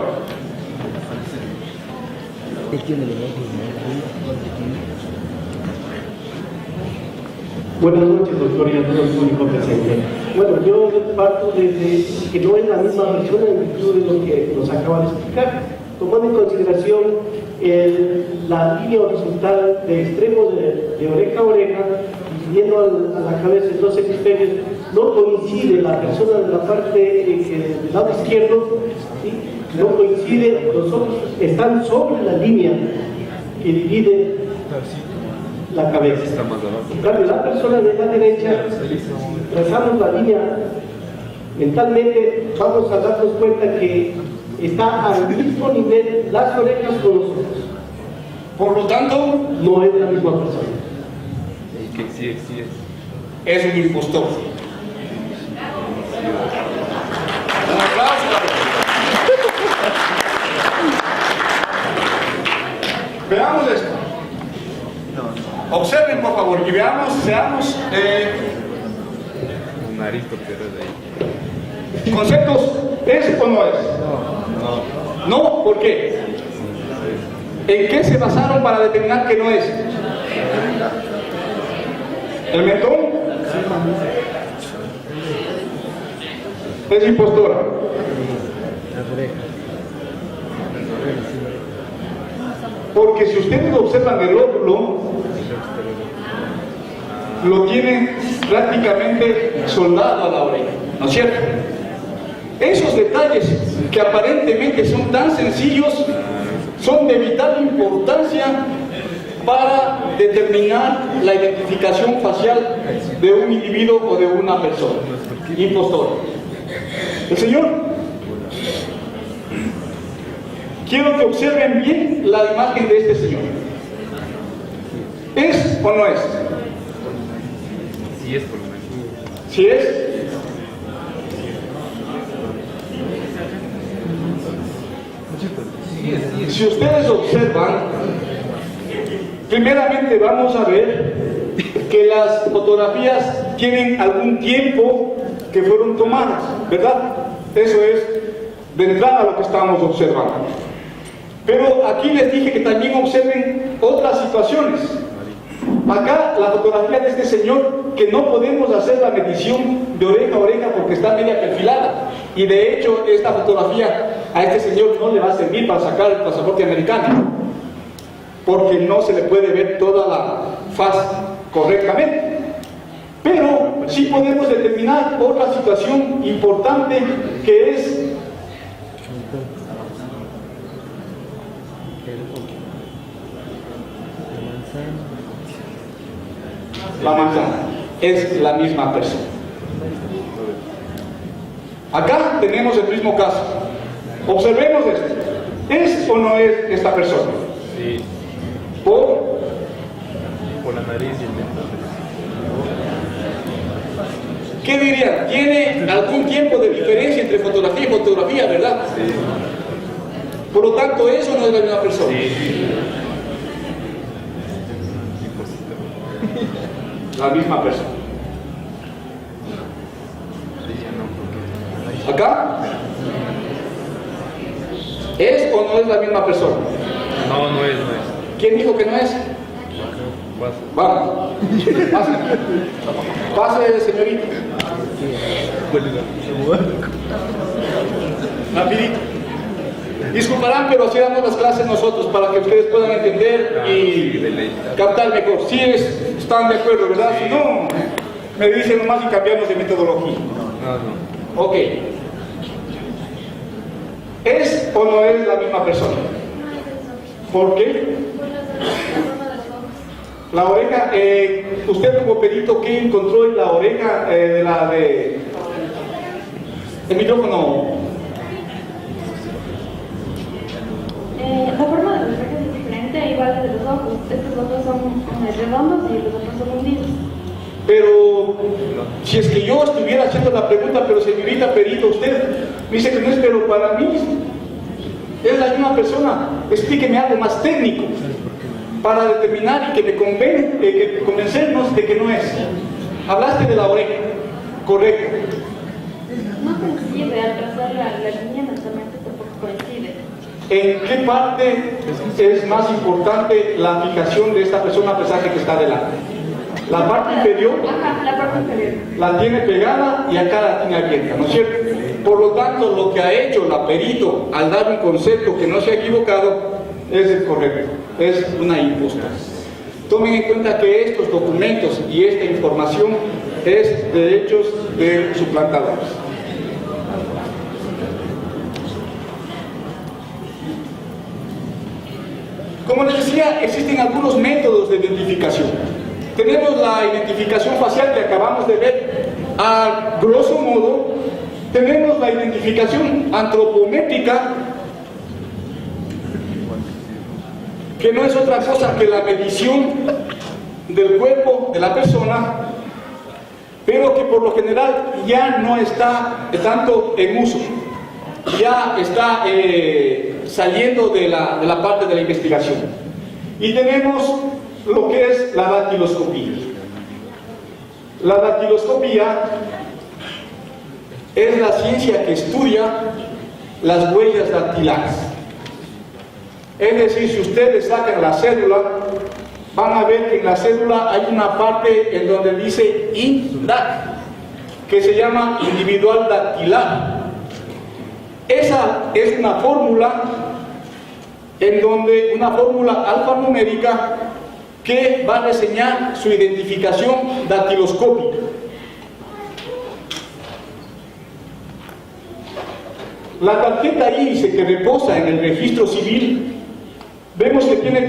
Buenas noches, doctor, y a todo el público presente. Bueno, yo parto desde que no es la misma persona en virtud de lo que nos acaba de explicar, tomando en consideración la línea horizontal de extremo de oreja a oreja, yendo a la cabeza en dos hemisferios, no coincide la persona de la parte del lado izquierdo, ¿sí? No coincide, los ojos están sobre la línea que divide la cabeza. En cambio, la persona de la derecha, trazamos la línea mentalmente, vamos a darnos cuenta que está al mismo nivel las orejas con los ojos. Por lo tanto, no es la misma persona. Sí. es un impostor. Un aplauso. Veamos esto. Observen, por favor, y seamos Un nariz tortero de ahí. conceptos, ¿es o no es? No, ¿por qué? ¿En qué se basaron para determinar que no es? ¿El mentón? Es impostora. Porque si ustedes observan el óvulo, lo tienen prácticamente soldado a la oreja, ¿no es cierto? Esos detalles que aparentemente son tan sencillos son de vital importancia para determinar la identificación facial de un individuo o de una persona impostora. El Señor, quiero que observen bien la imagen de este señor. ¿Es o no es? Sí es por lo menos. ¿Sí es? Si ustedes observan, primeramente vamos a ver que las fotografías tienen algún tiempo que fueron tomadas, ¿verdad? Eso es de entrada lo que estamos observando. Pero aquí les dije que también observen otras situaciones. Acá la fotografía de este señor, que no podemos hacer la medición de oreja a oreja porque está media perfilada, y de hecho esta fotografía a este señor no le va a servir para sacar el pasaporte americano, porque no se le puede ver toda la faz correctamente. Pero sí podemos determinar otra situación importante, que es la manzana. Es la misma persona. Acá tenemos el mismo caso. Observemos esto. ¿Es o no es esta persona? Sí, Por por la nariz y el mentón. ¿qué dirían? Tiene algún tiempo de diferencia entre fotografía y fotografía, ¿verdad? Sí. Por lo tanto, eso no es la misma persona. Sí. La misma persona. Sí, no, porque... ¿Acá? ¿Es o no es la misma persona? No, no es. ¿Quién dijo que no es? Pasa. Vamos. Pase. Pase, señorita. Rapidito. Disculparán, pero así damos las clases nosotros para que ustedes puedan entender y captar mejor. Si están de acuerdo, ¿verdad? Si no, me dicen nomás y cambiamos de metodología. No. Ok. ¿Es o no es la misma persona? ¿Por qué? La oreja, usted como perito, ¿qué encontró en la oreja de la de el micrófono? La forma de los orejas es diferente, igual de los ojos. Estos ojos son redondos y los otros son hundidos. Pero si es que yo estuviera haciendo la pregunta, pero señorita perito, usted me dice que no es, pero para mí es la misma persona. Explíqueme algo más técnico para determinar y que me convencernos de que no es. Hablaste de la oreja, correcto. No coincide, al trazar la línea mentalmente tampoco coincide. ¿En qué parte es más importante la fijación de esta persona a pesar de que está delante? La parte inferior Ajá, la parte inferior. la tiene pegada y acá la tiene abierta, ¿no es cierto? Por lo tanto, lo que ha hecho la perito al dar un concepto que no se ha equivocado es el correcto, es una imposta. Tomen en cuenta que estos documentos y esta información es de hechos de suplantadores. Como les decía, existen algunos métodos de identificación. Tenemos la identificación facial que acabamos de ver. A grosso modo, tenemos la identificación antropométrica, que no es otra cosa que la medición del cuerpo de la persona, pero que por lo general ya no está tanto en uso, ya está saliendo de la parte de la investigación. Y tenemos lo que es la dactiloscopía. La dactiloscopía es la ciencia que estudia las huellas dactilares. Es decir, si ustedes sacan la cédula, van a ver que en la cédula hay una parte en donde dice INDAC, que se llama individual dactilar. Esa es una fórmula en donde una fórmula alfanumérica que va a reseñar su identificación dactiloscópica. La tarjeta índice que reposa en el registro civil, vemos que tiene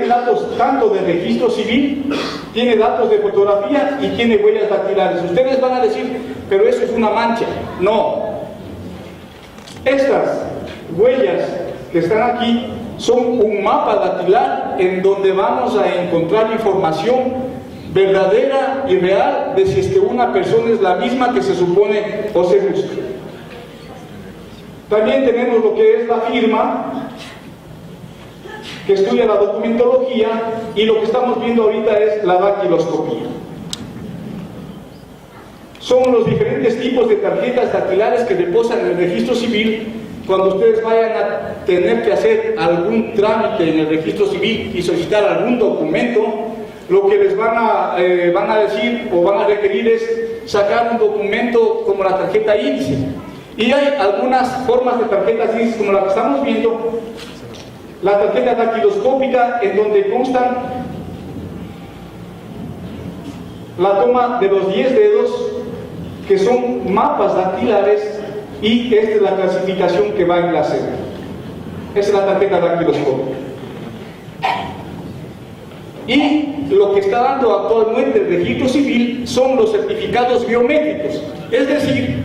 datos tanto de registro civil, tiene datos de fotografía y tiene huellas dactilares. Ustedes van a decir, pero eso es una mancha. No. Estas huellas que están aquí son un mapa dactilar en donde vamos a encontrar información verdadera y real de si es que una persona es la misma que se supone o se busca. También tenemos lo que es la firma, que estudia la documentología, y lo que estamos viendo ahorita es la dactiloscopía. Son los diferentes tipos de tarjetas dactilares que reposan en el registro civil. Cuando ustedes vayan a tener que hacer algún trámite en el registro civil y solicitar algún documento, lo que les van a decir o van a requerir es sacar un documento como la tarjeta índice. Y hay algunas formas de tarjetas INS como la que estamos viendo, la tarjeta dactiloscópica, en donde constan la toma de los 10 dedos, que son mapas dactilares, y esta es la clasificación que va en la cédula. Esa es la tarjeta dactiloscópica. Y lo que está dando actualmente el registro civil son los certificados biométricos, es decir,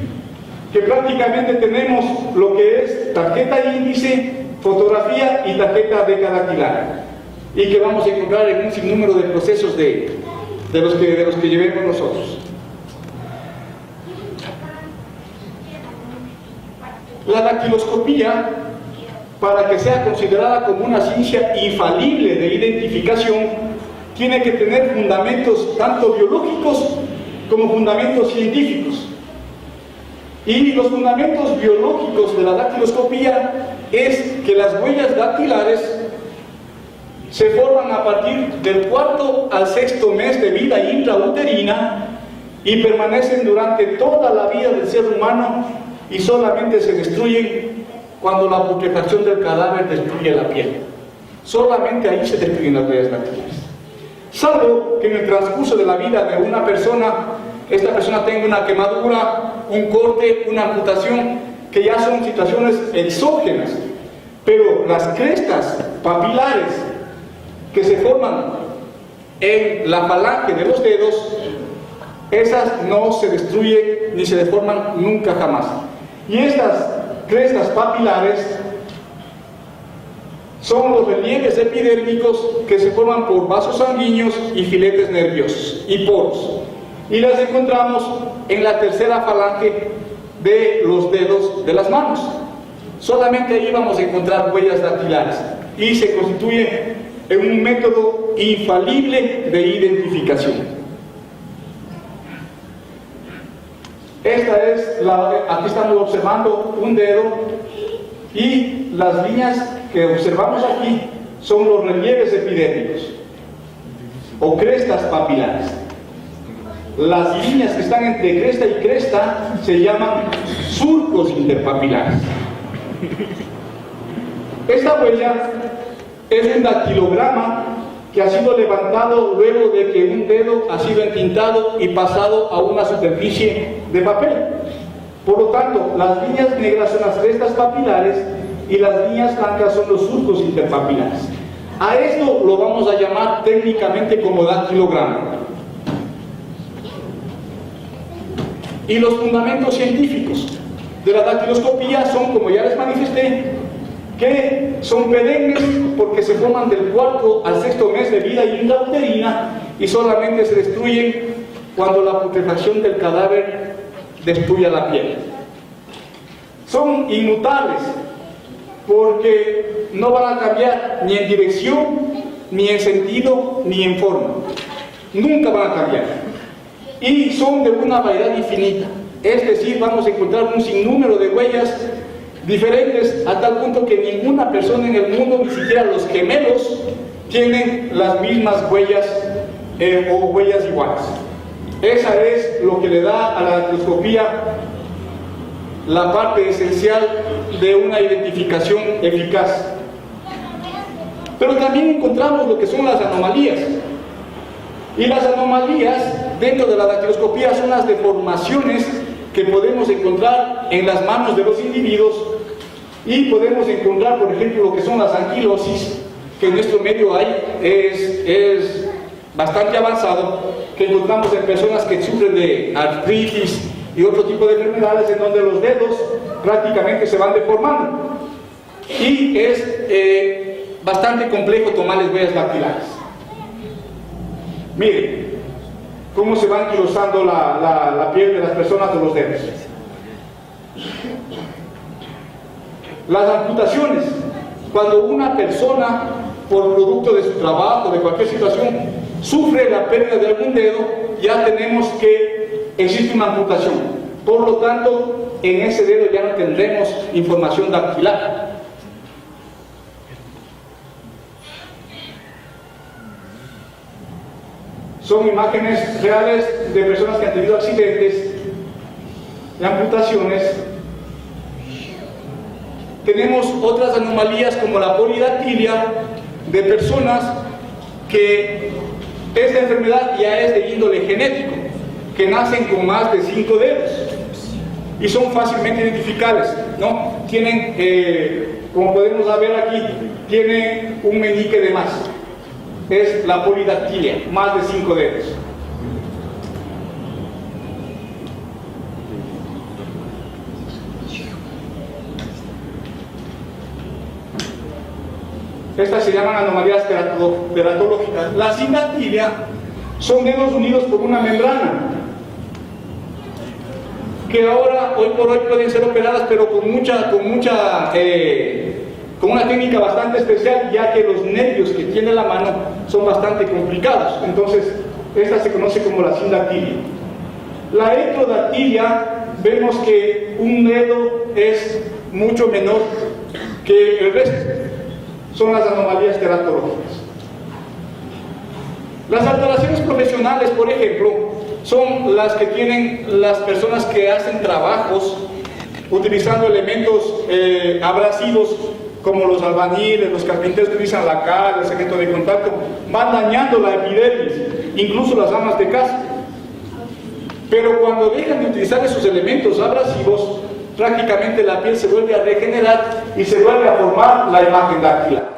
que prácticamente tenemos lo que es tarjeta índice, fotografía y tarjeta dactilar, y que vamos a encontrar en un sinnúmero de procesos de los que llevemos nosotros. La dactiloscopía, para que sea considerada como una ciencia infalible de identificación, tiene que tener fundamentos tanto biológicos como fundamentos científicos. Y los fundamentos biológicos de la dactiloscopía es que las huellas dactilares se forman a partir del 4º al 6º mes de vida intrauterina y permanecen durante toda la vida del ser humano, y solamente se destruyen cuando la putrefacción del cadáver destruye la piel. Solamente ahí se destruyen las huellas dactilares. Salvo que en el transcurso de la vida de una persona, esta persona tenga una quemadura, un corte, una amputación, que ya son situaciones exógenas. Pero las crestas papilares que se forman en la falange de los dedos, esas no se destruyen ni se deforman nunca jamás. Y estas crestas papilares son los relieves epidérmicos que se forman por vasos sanguíneos y filetes nerviosos y poros, y las encontramos en la tercera falange de los dedos de las manos. Solamente ahí vamos a encontrar huellas dactilares, y se constituye en un método infalible de identificación. Aquí estamos observando un dedo, y las líneas que observamos aquí son los relieves epidérmicos o crestas papilares. Las líneas que están entre cresta y cresta se llaman surcos interpapilares. Esta huella es un dactilograma que ha sido levantado luego de que un dedo ha sido entintado y pasado a una superficie de papel. Por lo tanto, las líneas negras son las crestas papilares y las líneas blancas son los surcos interpapilares. A esto lo vamos a llamar técnicamente como dactilograma. Y los fundamentos científicos de la dactiloscopía son, como ya les manifesté, que son perennes porque se forman del 4º al 6º mes de vida intrauterina y solamente se destruyen cuando la putrefacción del cadáver destruya la piel. Son inmutables porque no van a cambiar ni en dirección, ni en sentido, ni en forma. Nunca van a cambiar. Y son de una variedad infinita. Es decir, vamos a encontrar un sinnúmero de huellas diferentes, a tal punto que ninguna persona en el mundo, ni siquiera los gemelos, tienen las mismas huellas o huellas iguales. Esa es lo que le da a la dactiloscopía la parte esencial de una identificación eficaz. Pero también encontramos lo que son las anomalías. Y las anomalías dentro de la dactiloscopía son las deformaciones que podemos encontrar en las manos de los individuos, y podemos encontrar, por ejemplo, lo que son las anquilosis, que en nuestro medio hay, es bastante avanzado, que encontramos en personas que sufren de artritis y otro tipo de enfermedades, en donde los dedos prácticamente se van deformando, y es bastante complejo tomarles huellas dactilares. Miren cómo se va anquilosando la piel de las personas de los dedos. Las amputaciones, cuando una persona, por producto de su trabajo, de cualquier situación, sufre la pérdida de algún dedo, ya tenemos que existe una amputación. Por lo tanto, en ese dedo ya no tendremos información dactilar. Son imágenes reales de personas que han tenido accidentes de amputaciones, tenemos otras anomalías como la polidactilia de personas que esta enfermedad ya es de índole genético, que nacen con más de 5 dedos y son fácilmente identificables, ¿no? Tienen, como podemos ver aquí, tienen un meñique de más. Es la polidactilia, más de 5 dedos. Estas se llaman anomalías teratológicas. La sindactilia son dedos unidos por una membrana, que ahora, hoy por hoy, pueden ser operadas, pero con una técnica bastante especial, ya que los nervios que tiene la mano son bastante complicados. Entonces, esta se conoce como la sindactilia. La ectrodactilia, vemos que un dedo es mucho menor que el resto. Son las anomalías teratológicas. Las alteraciones profesionales, por ejemplo, son las que tienen las personas que hacen trabajos utilizando elementos abrasivos, como los albañiles, los carpinteros que utilizan la cal, el cemento de contacto, van dañando la epidermis, incluso las amas de casa. Pero cuando dejan de utilizar esos elementos abrasivos, prácticamente la piel se vuelve a regenerar y se vuelve a formar la imagen dactilar.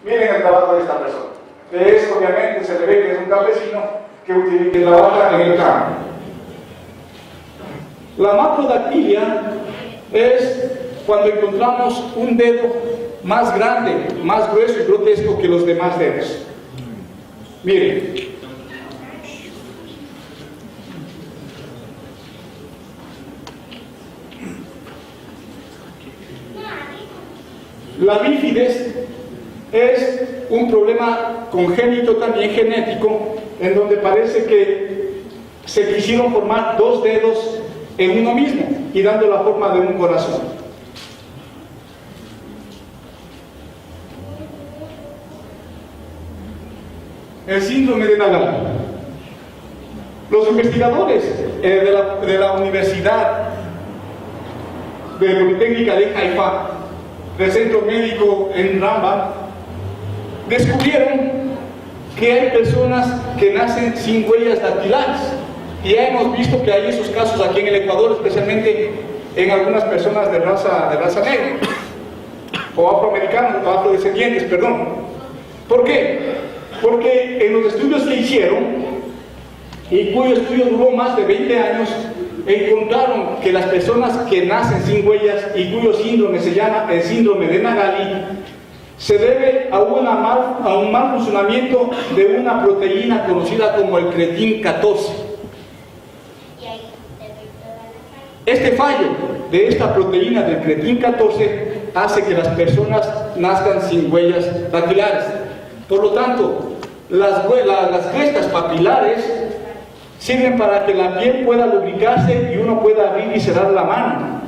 Miren el trabajo de esta persona. Obviamente se le ve que es un campesino que trabaja en el campo. La macrodactilia es cuando encontramos un dedo más grande, más grueso y grotesco que los demás dedos. Miren. La bífides es un problema congénito, también genético, en donde parece que se quisieron formar 2 dedos en uno mismo y dando la forma de un corazón. El síndrome de Nagai. Los investigadores de la Universidad de Politécnica de Haifa, del Centro Médico en Rambam, descubrieron que hay personas que nacen sin huellas dactilares. Y ya hemos visto que hay esos casos aquí en el Ecuador, especialmente en algunas personas de raza negra, o afroamericanos, o afrodescendientes, perdón. ¿Por qué? Porque en los estudios que hicieron, y cuyo estudio duró más de 20 años, encontraron que las personas que nacen sin huellas y cuyo síndrome se llama el síndrome de Nagai, se debe a un mal funcionamiento de una proteína conocida como el creatín 14. Este fallo de esta proteína del creatín 14 hace que las personas nazcan sin huellas dactilares. Por lo tanto, las crestas papilares sirven para que la piel pueda lubricarse y uno pueda abrir y cerrar la mano.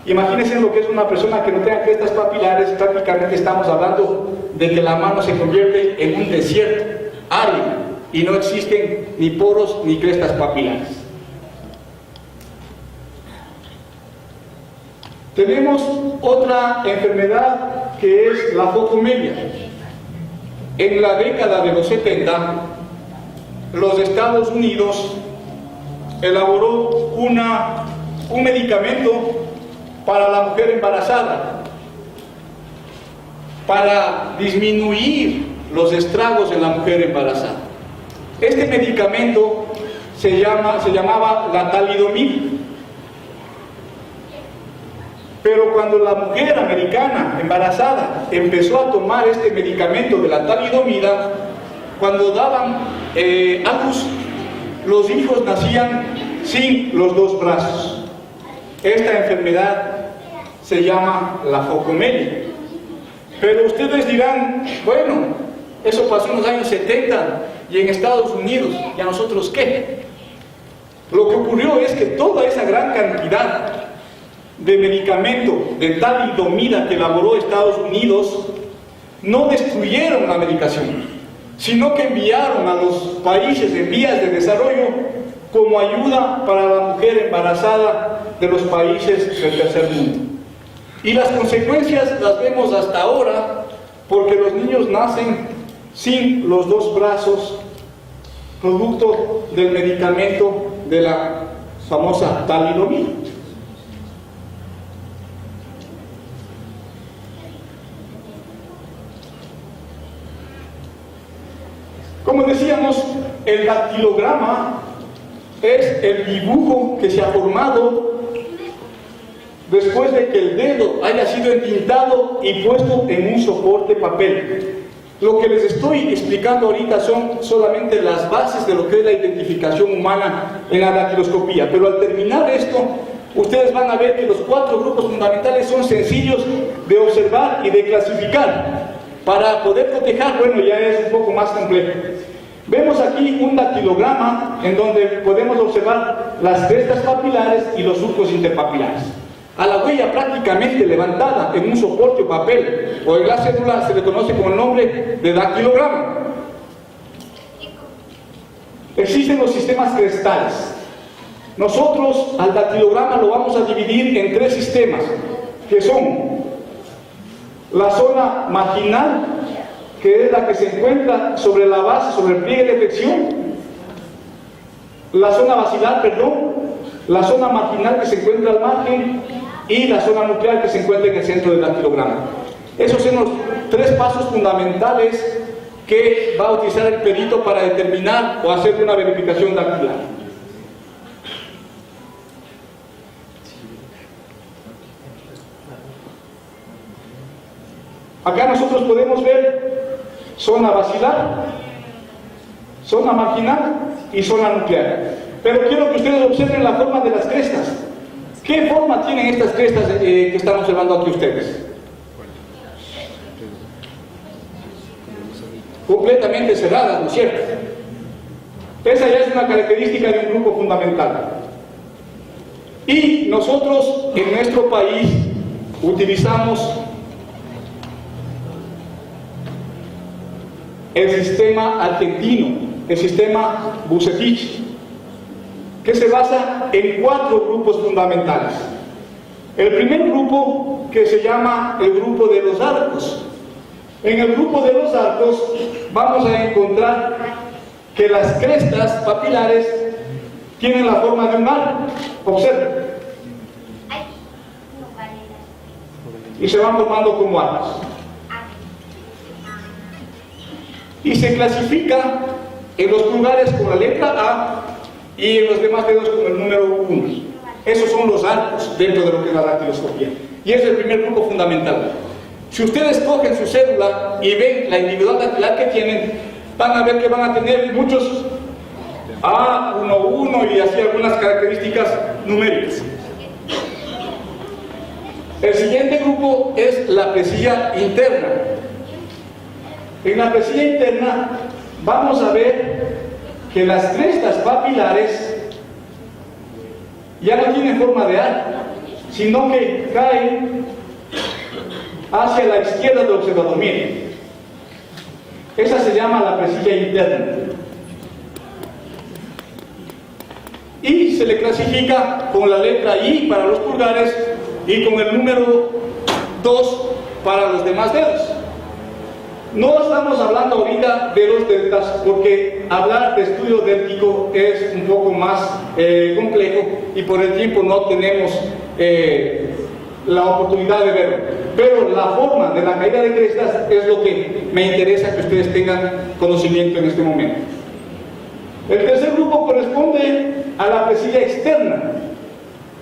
Imagínense lo que es una persona que no tenga crestas papilares. Prácticamente estamos hablando de que la mano se convierte en un desierto árido y no existen ni poros ni crestas papilares. Tenemos otra enfermedad que es la focomelia. En la década de los 70, los Estados Unidos elaboró un medicamento para la mujer embarazada, para disminuir los estragos en la mujer embarazada. Este medicamento se llamaba la talidomida. Pero cuando la mujer americana embarazada empezó a tomar este medicamento de la talidomida, cuando daban a luz, los hijos nacían sin los 2 brazos. Esta enfermedad se llama la focomelia. Pero ustedes dirán, bueno, eso pasó en los años 70 y en Estados Unidos, ¿y a nosotros qué? Lo que ocurrió es que toda esa gran cantidad de medicamento de talidomida que elaboró Estados Unidos no destruyeron la medicación, sino que enviaron a los países en vías de desarrollo como ayuda para la mujer embarazada de los países del tercer mundo. Y las consecuencias las vemos hasta ahora, porque los niños nacen sin los dos brazos, producto del medicamento de la famosa talidomida. Como decíamos, el dactilograma es el dibujo que se ha formado después de que el dedo haya sido entintado y puesto en un soporte papel. Lo que les estoy explicando ahorita son solamente las bases de lo que es la identificación humana en la dactiloscopía, pero al terminar esto, ustedes van a ver que los 4 grupos fundamentales son sencillos de observar y de clasificar. Para poder cotejar, bueno, ya es un poco más complejo. Vemos aquí un dactilograma en donde podemos observar las crestas papilares y los surcos interpapilares. A la huella prácticamente levantada en un soporte o papel o en la cédula se le conoce con el nombre de dactilograma. Existen los sistemas crestales. Nosotros al dactilograma lo vamos a dividir en 3 sistemas, que son la zona marginal, que es la que se encuentra sobre la base, sobre el pliegue de flexión, la zona basilar, la zona marginal que se encuentra al margen y la zona nuclear que se encuentra en el centro del dactilograma. Esos son los 3 pasos fundamentales que va a utilizar el perito para determinar o hacer una verificación dactilar. Acá nosotros podemos ver zona basilar, zona marginal y zona nuclear. Pero quiero que ustedes observen la forma de las crestas. ¿Qué forma tienen estas crestas que están observando aquí ustedes? Completamente cerradas, ¿no es cierto? Esa ya es una característica de un grupo fundamental. Y nosotros en nuestro país utilizamos el sistema argentino, el sistema Bucetich, que se basa en 4 grupos fundamentales. El primer grupo, que se llama el grupo de los arcos. En el grupo de los arcos vamos a encontrar que las crestas papilares tienen la forma de un arco. Observen. Y se van formando como arcos. Y se clasifica en los pulgares con la letra A y en los demás dedos con el número 1. Esos son los arcos dentro de lo que es la dactiloscopía. Y es el primer grupo fundamental. Si ustedes cogen su cédula y ven la individual dactilar que tienen, van a ver que van a tener muchos A11 y así algunas características numéricas. El siguiente grupo es la presilla interna. En la presilla interna vamos a ver que las crestas papilares ya no tienen forma de arco, sino que caen hacia la izquierda del observador. Miren, esa se llama la presilla interna y se le clasifica con la letra I para los pulgares y con el número 2 para los demás dedos. No estamos hablando ahorita de los deltas porque hablar de estudio déltico es un poco más complejo y por el tiempo no tenemos la oportunidad de verlo. Pero la forma de la caída de crestas es lo que me interesa que ustedes tengan conocimiento en este momento. El tercer grupo corresponde a la presilla externa.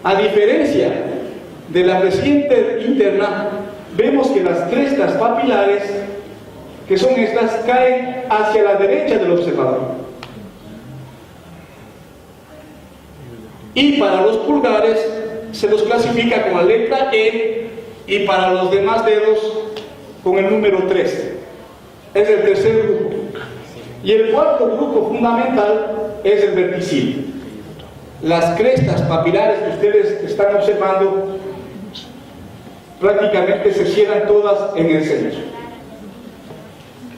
A diferencia de la presilla interna, vemos que las crestas papilares, que son estas, caen hacia la derecha del observador. Y para los pulgares se los clasifica con la letra E y para los demás dedos con el número 3. Es el tercer grupo. Y el cuarto grupo fundamental es el verticil. Las crestas papilares que ustedes están observando prácticamente se cierran todas en el centro.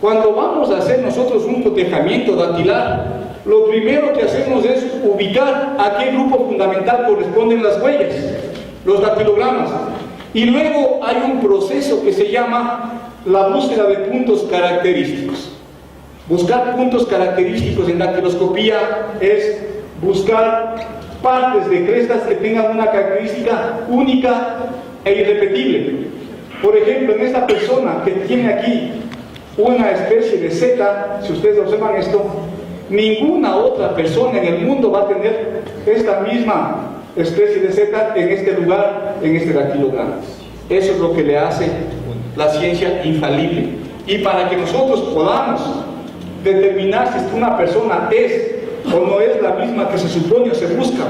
Cuando vamos a hacer nosotros un cotejamiento dactilar, lo primero que hacemos es ubicar a qué grupo fundamental corresponden las huellas, los dactilogramas. Y luego hay un proceso que se llama la búsqueda de puntos característicos. Buscar puntos característicos en dactiloscopía es buscar partes de crestas que tengan una característica única e irrepetible. Por ejemplo, en esta persona que tiene aquí una especie de seta, si ustedes observan esto, ninguna otra persona en el mundo va a tener esta misma especie de seta en este lugar, en este dactilograma. Eso es lo que le hace la ciencia infalible. Y para que nosotros podamos determinar si una persona es o no es la misma que se supone o se busca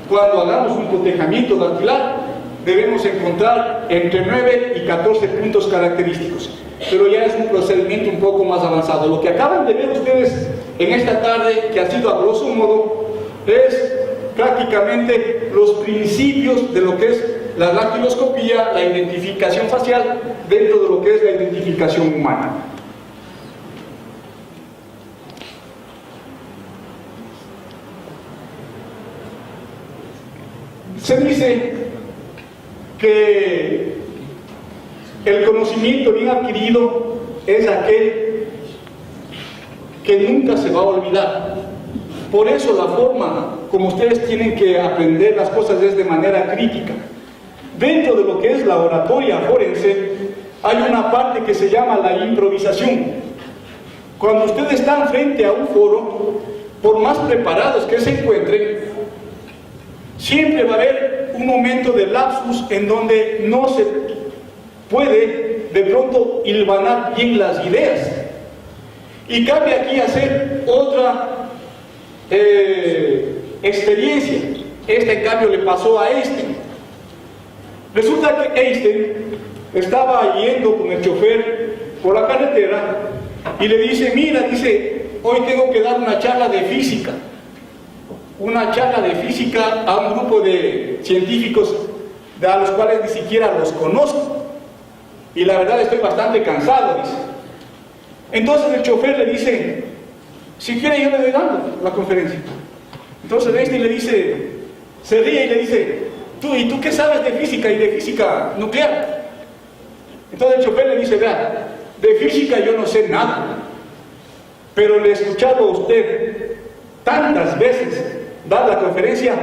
cuando hagamos un cotejamiento dactilar, debemos encontrar entre 9 y 14 puntos característicos. Pero ya es un procedimiento un poco más avanzado. Lo que acaban de ver ustedes en esta tarde, que ha sido a grosso modo, es prácticamente los principios de lo que es la dactiloscopía, la identificación facial dentro de lo que es la identificación humana. Se dice que el conocimiento bien adquirido es aquel que nunca se va a olvidar. Por eso la forma como ustedes tienen que aprender las cosas es de manera crítica. Dentro de lo que es la oratoria forense hay una parte que se llama la improvisación. Cuando ustedes están frente a un foro, por más preparados que se encuentren, siempre va a haber un momento de lapsus en donde no se puede de pronto hilvanar bien las ideas. Y cabe aquí hacer otra experiencia. Esta en cambio le pasó a Einstein. Resulta que Einstein estaba yendo con el chofer por la carretera y le dice, mira, dice, hoy tengo que dar una charla de física. Una charla de física a un grupo de científicos a los cuales ni siquiera los conozco. Y la verdad estoy bastante cansado, dice. Entonces el chofer le dice, si quiere yo le doy dando la conferencia. Entonces Einstein le dice, se ríe y le dice, ¿y tú qué sabes de física y de física nuclear? Entonces el chofer le dice, vea, de física yo no sé nada, pero le he escuchado a usted tantas veces dar la conferencia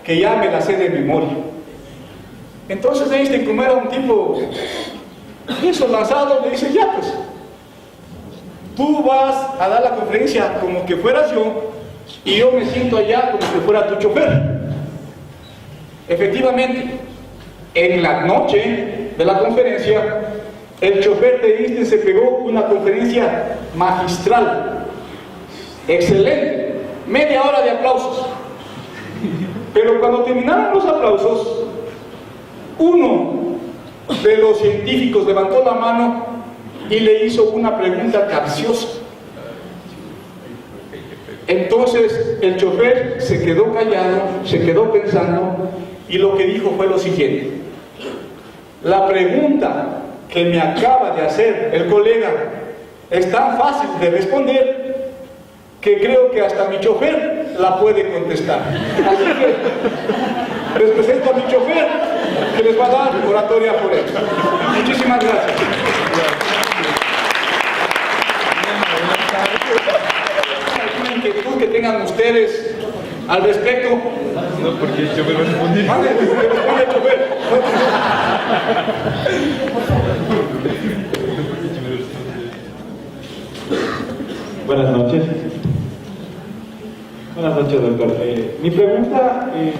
que ya me la sé de memoria. Entonces Einstein, como era un tipo eso lanzado, le dice, ya pues, tú vas a dar la conferencia como que fueras yo y yo me siento allá como que fuera tu chofer. Efectivamente, en la noche de la conferencia, el chofer de Einstein se pegó una conferencia magistral, excelente, media hora de aplausos. Pero cuando terminaron los aplausos, uno de los científicos levantó la mano y le hizo una pregunta capciosa. Entonces el chofer se quedó callado, se quedó pensando y lo que dijo fue lo siguiente: la pregunta que me acaba de hacer el colega es tan fácil de responder que creo que hasta mi chofer la puede contestar. Así que les presento a mi chofer que les va a dar oratoria por él. Muchísimas gracias. ¿Alguna inquietud que tengan ustedes al respecto? No, porque yo me respondí. Vale, que responde el chofer. Buenas noches. Buenas noches, doctor. Mi pregunta es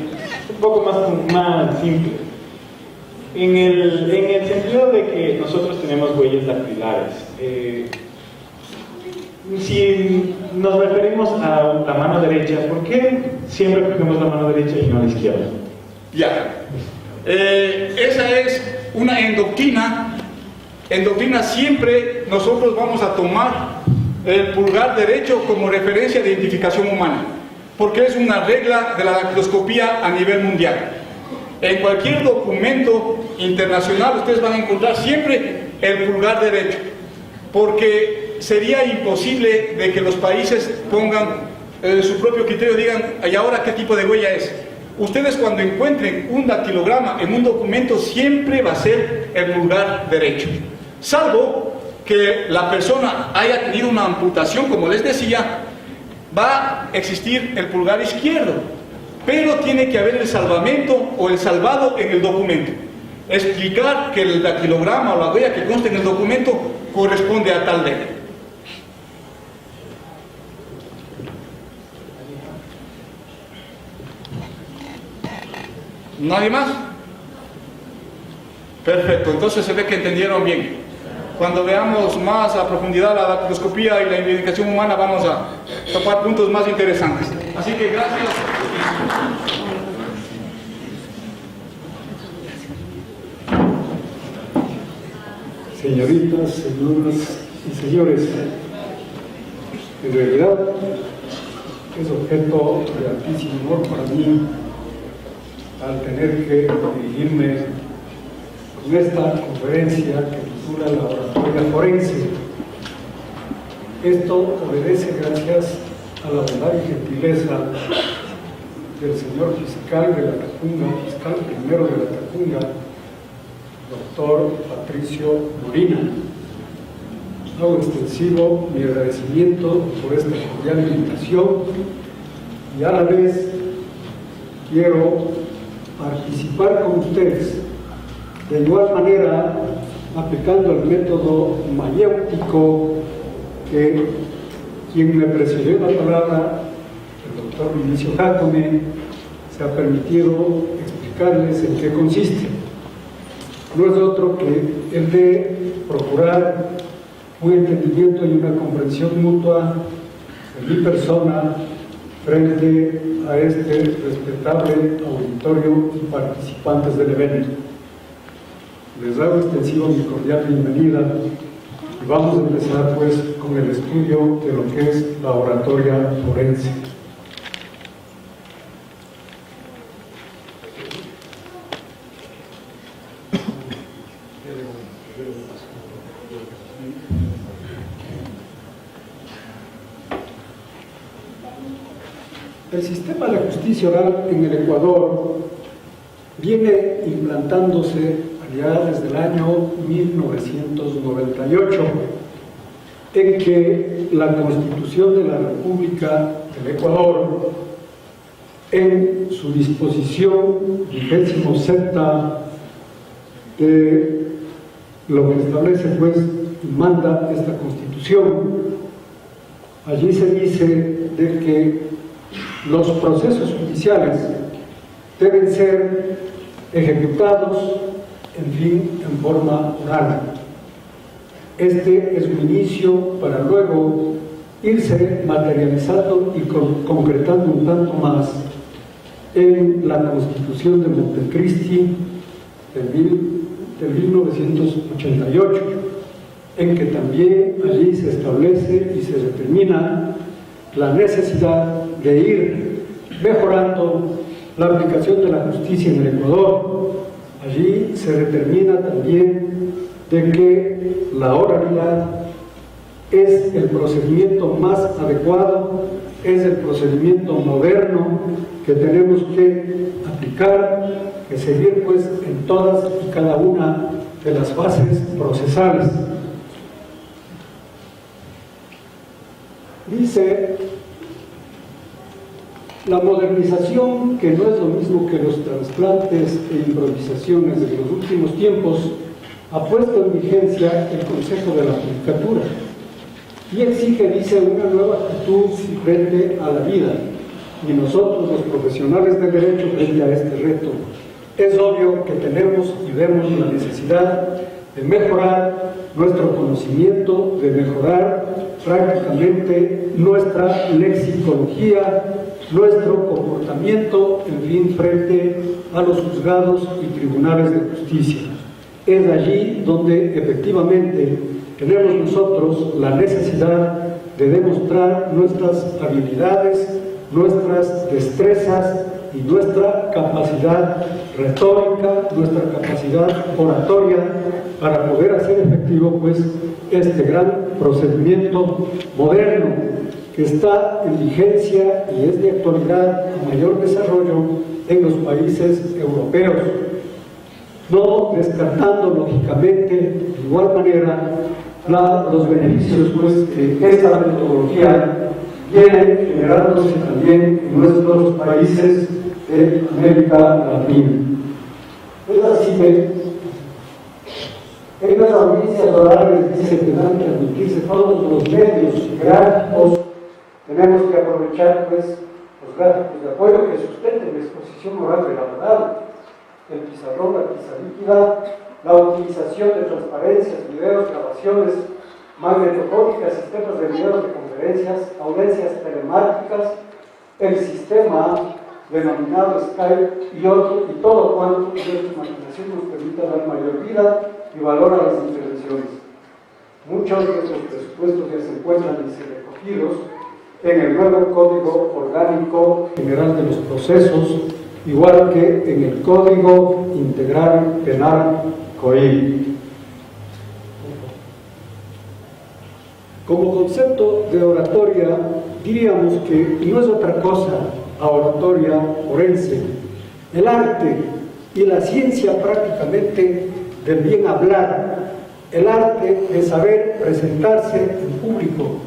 un poco más simple. En el sentido de que nosotros tenemos huellas dactilares, si nos referimos a la mano derecha, ¿por qué siempre cogemos la mano derecha y no la izquierda? Ya. Esa es una endoctrina. En doctrina siempre nosotros vamos a tomar el pulgar derecho como referencia de identificación humana, porque es una regla de la dactiloscopía a nivel mundial. En cualquier documento internacional ustedes van a encontrar siempre el pulgar derecho, porque sería imposible de que los países pongan su propio criterio, digan, ¿y ahora qué tipo de huella es? ustedes cuando encuentren un dactilograma en un documento siempre va a ser el pulgar derecho, salvo que la persona haya tenido una amputación, como les decía, va a existir el pulgar izquierdo, pero tiene que haber el salvamento o el salvado en el documento. Explicar que el dactilograma o la huella que consta en el documento corresponde a tal dedo. ¿Nadie más? Perfecto, entonces se ve que entendieron bien. Cuando veamos más a profundidad la dactiloscopía y la identificación humana, vamos a topar puntos más interesantes. Así que gracias. Señoritas, señoras y señores, en realidad es objeto de altísimo honor para mí al tener que dirigirme con esta conferencia que titula La Oratoria Forense. Esto obedece gracias a la bondad y gentileza del señor fiscal de la Tacunga, fiscal primero de la Tacunga, doctor Patricio Molina. Hago extensivo mi agradecimiento por esta cordial invitación y a la vez quiero participar con ustedes de igual manera aplicando el método mayéutico que quien me precedió la palabra, el doctor Vinicio Jácome, se ha permitido explicarles en qué consiste. No es otro que el de procurar un entendimiento y una comprensión mutua de mi persona frente a este respetable auditorio y participantes del evento. Les hago extensivo mi cordial bienvenida y vamos a empezar pues con el estudio de lo que es la oratoria forense. El sistema de justicia oral en el Ecuador viene implantándose allá desde el año 1998, en que la Constitución de la República del Ecuador, en su disposición 27ª, de lo que establece pues y manda esta Constitución, allí se dice de que los procesos judiciales deben ser ejecutados, en fin, en forma oral. Este es un inicio para luego irse materializando y concretando un tanto más en la Constitución de Montecristi de 1988, en que también allí se establece y se determina la necesidad de ir mejorando la aplicación de la justicia en el Ecuador. Allí se determina también de que la oralidad es el procedimiento más adecuado, es el procedimiento moderno que tenemos que aplicar, que seguir pues en todas y cada una de las fases procesales. Dice: la modernización, que no es lo mismo que los trasplantes e improvisaciones de los últimos tiempos, ha puesto en vigencia el Consejo de la Judicatura y exige, dice, una nueva actitud frente a la vida, y nosotros los profesionales del derecho frente a este reto. Es obvio que tenemos y vemos la necesidad de mejorar nuestro conocimiento, de mejorar prácticamente nuestra lexicología, nuestro comportamiento, en fin, frente a los juzgados y tribunales de justicia. Es allí donde efectivamente tenemos nosotros la necesidad de demostrar nuestras habilidades, nuestras destrezas y nuestra capacidad retórica, nuestra capacidad oratoria, para poder hacer efectivo pues este gran procedimiento moderno que está en vigencia y es de actualidad y mayor desarrollo en los países europeos, no descartando lógicamente de igual manera los beneficios pues, que esta metodología viene generándose también en nuestros países de América Latina. Es así que en las audiencias orales dice que van a transmitirse todos los medios gráficos. Tenemos que aprovechar pues, los gráficos de apoyo que sustenten la exposición oral del abogado, el pizarrón, la tiza líquida, la utilización de transparencias, videos, grabaciones magnetofónicas, sistemas de videos de conferencias, audiencias telemáticas, el sistema denominado Skype y todo cuanto nuestra imaginación nos permita dar mayor vida y valor a las intervenciones. Muchos de estos presupuestos ya se encuentran recogidos en el nuevo Código Orgánico General de los Procesos, igual que en el Código Integral Penal COIP. Como concepto de oratoria, diríamos que no es otra cosa la oratoria forense, el arte y la ciencia prácticamente del bien hablar, el arte de saber presentarse en público,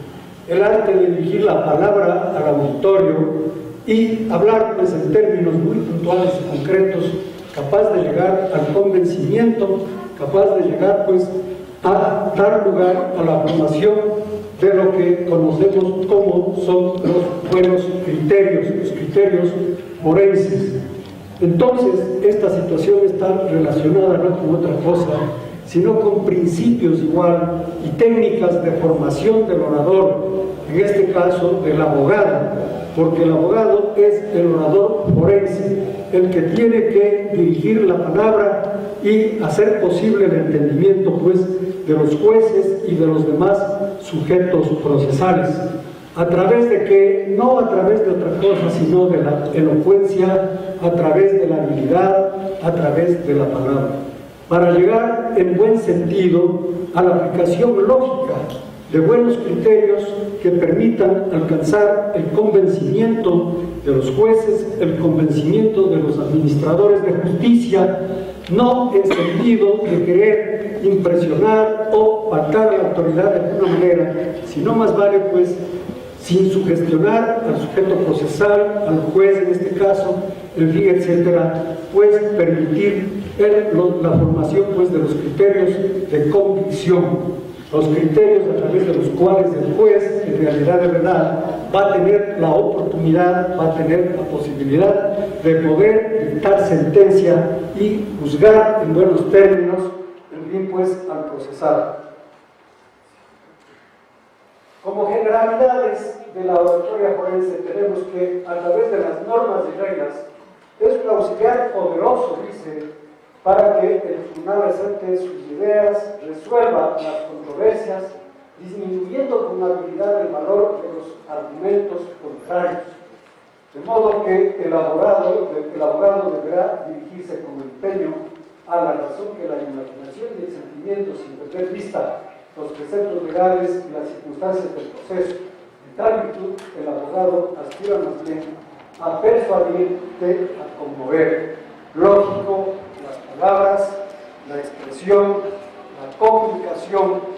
el arte de dirigir la palabra al auditorio y hablar pues, en términos muy puntuales y concretos, capaz de llegar al convencimiento, capaz de llegar pues, a dar lugar a la formación de lo que conocemos como son los buenos criterios, los criterios forenses. Entonces, esta situación está relacionada no con otra cosa, sino con principios igual y técnicas de formación del orador, en este caso del abogado, porque el abogado es el orador forense, el que tiene que dirigir la palabra y hacer posible el entendimiento pues, de los jueces y de los demás sujetos procesales. ¿A través de qué? No a través de otra cosa, sino de la elocuencia, a través de la habilidad, a través de la palabra, para llegar en buen sentido a la aplicación lógica de buenos criterios que permitan alcanzar el convencimiento de los jueces, el convencimiento de los administradores de justicia, no en sentido de querer impresionar o faltar a la autoridad de alguna manera, sino más vale pues sin sugestionar al sujeto procesal, al juez en este caso, en fin, etcétera, pues permitir la formación pues, de los criterios de convicción, los criterios a través de los cuales el juez, en realidad de verdad, va a tener la oportunidad, va a tener la posibilidad de poder dictar sentencia y juzgar en buenos términos, en fin, pues, al procesado. Como generalidades de la oratoria forense tenemos que, a través de las normas y reglas, es un auxiliar poderoso, dice, para que el tribunal presente sus ideas, resuelva las controversias, disminuyendo con habilidad el valor de los argumentos contrarios. De modo que el abogado deberá dirigirse con empeño a la razón que la imaginación y el sentimiento, sin perder vista los preceptos legales y las circunstancias del proceso. En tal virtud, el abogado aspira más bien a persuadir que a conmover. Lógico, las palabras, la expresión, la comunicación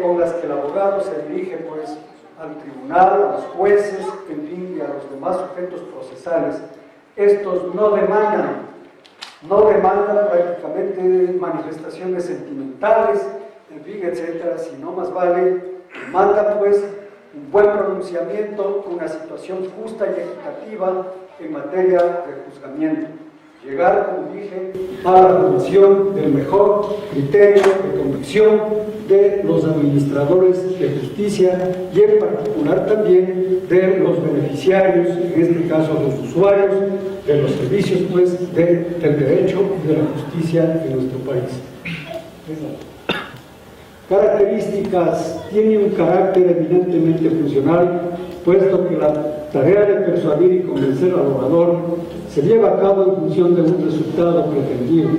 con las que el abogado se dirige pues al tribunal, a los jueces, en fin, y a los demás sujetos procesales. Estos no demandan prácticamente manifestaciones sentimentales, en fin, etcétera, sino más vale demanda pues un buen pronunciamiento, una situación justa y equitativa en materia de juzgamiento. Llegar, como dije, a la formación del mejor criterio de convicción de los administradores de justicia y en particular también de los beneficiarios, en este caso los usuarios de los servicios pues, del derecho y de la justicia en nuestro país. Características: tiene un carácter evidentemente funcional, puesto que la tarea de persuadir y convencer al orador se lleva a cabo en función de un resultado pretendido,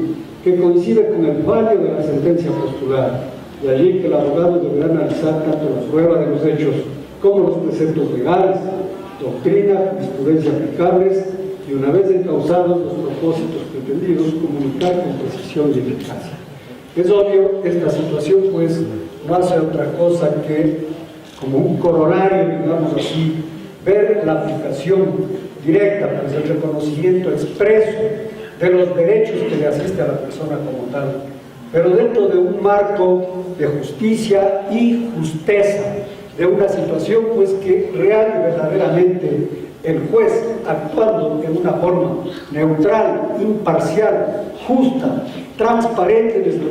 que coincide con el fallo de la sentencia postulada. De allí que el abogado deberá analizar tanto la prueba de los hechos como los preceptos legales, doctrina, jurisprudencia aplicables y, una vez encausados los propósitos pretendidos, comunicar con precisión y eficacia. Es obvio, esta situación pues no hace otra cosa que, como un corolario, digamos así, ver la aplicación directa, pues el reconocimiento expreso de los derechos que le asiste a la persona como tal, pero dentro de un marco de justicia y justeza, de una situación pues que real y verdaderamente el juez, actuando en una forma neutral, imparcial, justa, transparente desde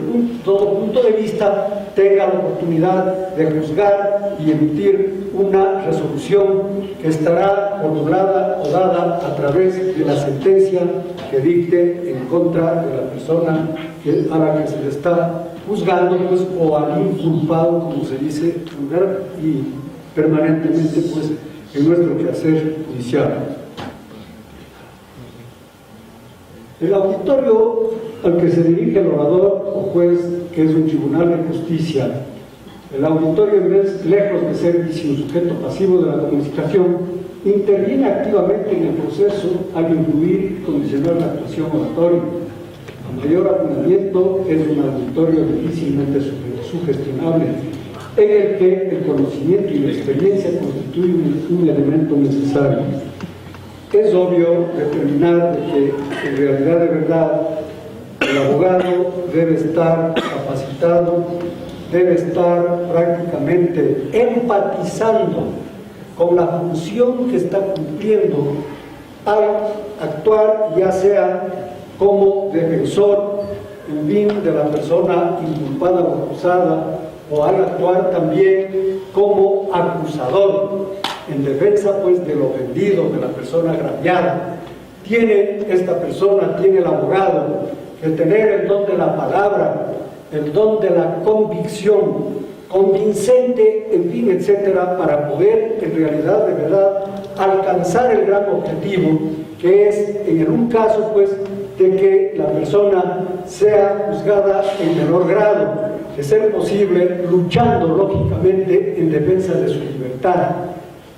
todo punto de vista, tenga la oportunidad de juzgar y emitir una resolución que estará formulada o dada a través de la sentencia que dicte en contra de la persona a la que se le está juzgando, pues, o al inculpado, como se dice vulgar y permanentemente pues en nuestro quehacer judicial. El auditorio al que se dirige el orador o juez, que es un tribunal de justicia, el auditorio es, lejos de ser un sujeto pasivo de la comunicación, interviene activamente en el proceso al influir y condicionar la actuación oratoria. A mayor afinamiento es un auditorio difícilmente sugestionable, en el que el conocimiento y la experiencia constituyen un elemento necesario. Es obvio determinar que en realidad de verdad el abogado debe estar capacitado, debe estar prácticamente empatizando con la función que está cumpliendo al actuar, ya sea como defensor, en fin, de la persona inculpada o acusada, o al actuar también como acusador, en defensa pues del ofendido, de la persona agraviada. Esta persona, tiene el abogado, que tener el don de la palabra, el don de la convicción, convincente, en fin, etcétera, para poder en realidad de verdad alcanzar el gran objetivo, que es, en un caso pues, de que la persona sea juzgada en menor grado, de ser posible, luchando lógicamente en defensa de su libertad,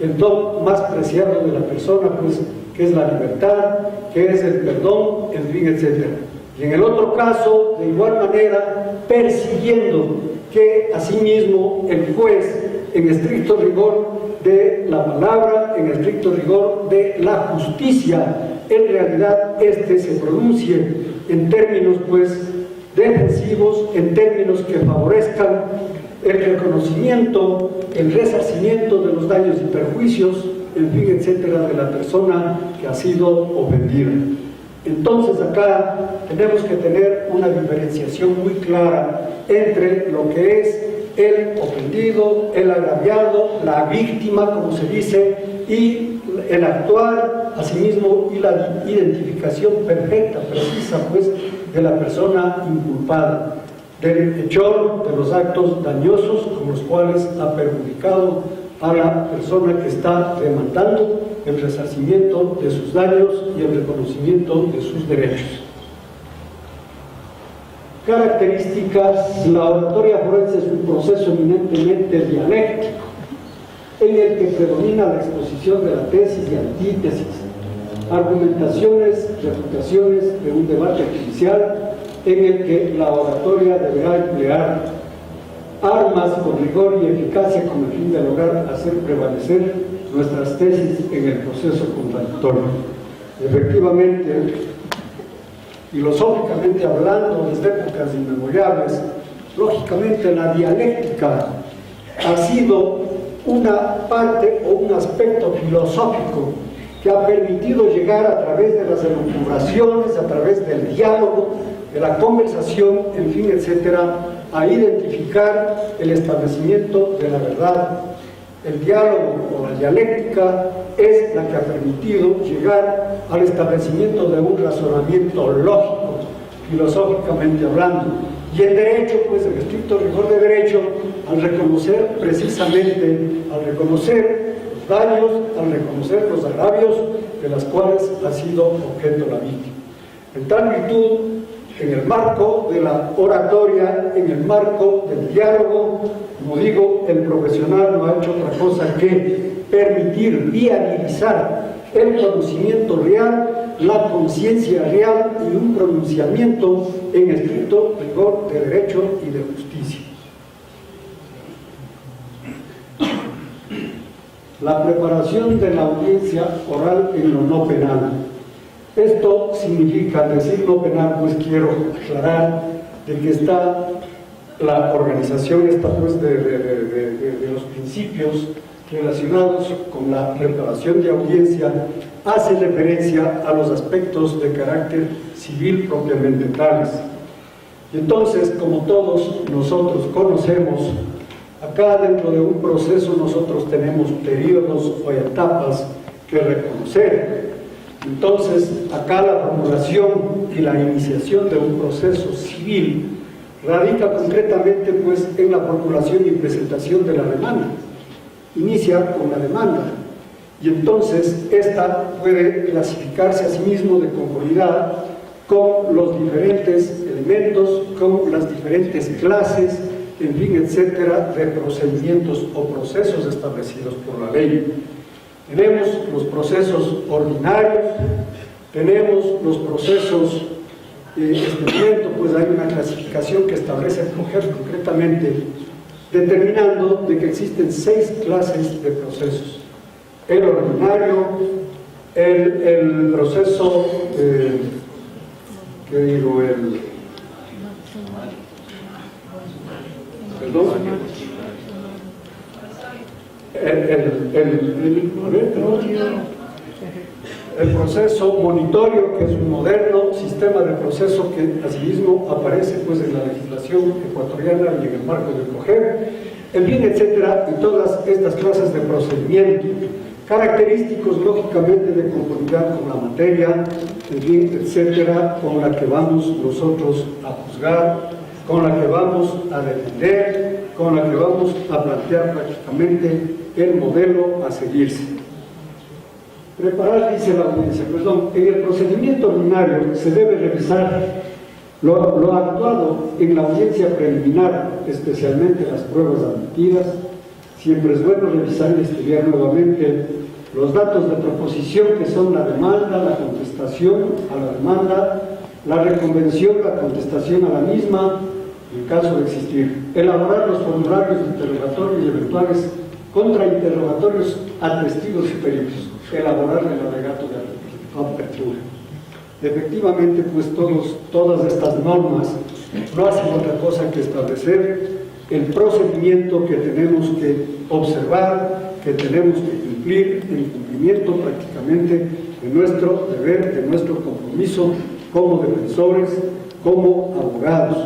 el don más preciado de la persona, pues, que es la libertad, que es el perdón, en fin, etcétera. Y en el otro caso, de igual manera, persiguiendo que asimismo el juez, en estricto rigor de la palabra, en estricto rigor de la justicia, en realidad se pronuncie en términos pues defensivos, en términos que favorezcan el reconocimiento, el resarcimiento de los daños y perjuicios, en fin, etcétera, de la persona que ha sido ofendida. Entonces acá tenemos que tener una diferenciación muy clara entre lo que es el ofendido, el agraviado, la víctima, como se dice, y el actuar, asimismo, y la identificación perfecta, precisa, pues, de la persona inculpada, del hechor de los actos dañosos con los cuales ha perjudicado a la persona que está demandando el resarcimiento de sus daños y el reconocimiento de sus derechos. Características: la oratoria forense es un proceso eminentemente dialéctico, en el que predomina la exposición de la tesis y antítesis, argumentaciones, refutaciones de un debate judicial, en el que la oratoria deberá emplear armas con rigor y eficacia con el fin de lograr hacer prevalecer nuestras tesis en el proceso contradictorio. Efectivamente, filosóficamente hablando, desde épocas inmemoriales, lógicamente la dialéctica ha sido una parte o un aspecto filosófico que ha permitido llegar a través de las elucubraciones, a través del diálogo, de la conversación, en fin, etcétera, a identificar el establecimiento de la verdad. El diálogo o la dialéctica es la que ha permitido llegar al establecimiento de un razonamiento lógico, filosóficamente hablando. Y el derecho, pues el estricto rigor de derecho, al reconocer precisamente, al reconocer los daños, al reconocer los agravios de las cuales ha sido objeto la víctima. En tal virtud, en el marco de la oratoria, en el marco del diálogo. Como digo, el profesional no ha hecho otra cosa que permitir viabilizar el conocimiento real, la conciencia real y un pronunciamiento en estricto rigor de derecho y de justicia. La preparación de la audiencia oral en lo no penal. Esto significa, al decir no penal, pues quiero aclarar de que está la organización pues, de los principios relacionados con la preparación de audiencia, hace referencia a los aspectos de carácter civil propiamente tales. Y entonces, como todos nosotros conocemos, acá dentro de un proceso nosotros tenemos periodos o etapas que reconocer. Entonces, acá la formulación y la iniciación de un proceso civil radica concretamente pues, en la formulación y presentación de la demanda. Inicia con la demanda y entonces esta puede clasificarse a sí mismo de conformidad con los diferentes elementos, con las diferentes clases, en fin, etcétera, de procedimientos o procesos establecidos por la ley. Tenemos los procesos ordinarios, tenemos los procesos de expediente, pues hay una clasificación que establece el COGER concretamente, determinando de que existen 6 clases de procesos: el ordinario, el proceso, el proceso monitorio, que es un moderno sistema de proceso que asimismo aparece pues en la legislación ecuatoriana y en el marco del COGER, en fin, etcétera, y todas estas clases de procedimiento, característicos lógicamente de conformidad con la materia, en fin, etcétera, con la que vamos nosotros a juzgar, con la que vamos a defender, con la que vamos a plantear prácticamente el modelo a seguirse. Preparar, dice la audiencia, en el procedimiento ordinario se debe revisar lo actuado en la audiencia preliminar, especialmente las pruebas admitidas. Siempre es bueno revisar y estudiar nuevamente los datos de proposición, que son la demanda, la contestación a la demanda, la reconvención, la contestación a la misma, en caso de existir. Elaborar los formularios de interrogatorio y eventuales contrainterrogatorios a testigos y peritos. Elaborar el alegato de apertura. Efectivamente, pues todas estas normas no hacen otra cosa que establecer el procedimiento que tenemos que observar, que tenemos que cumplir, el cumplimiento prácticamente de nuestro deber, de nuestro compromiso como defensores, como abogados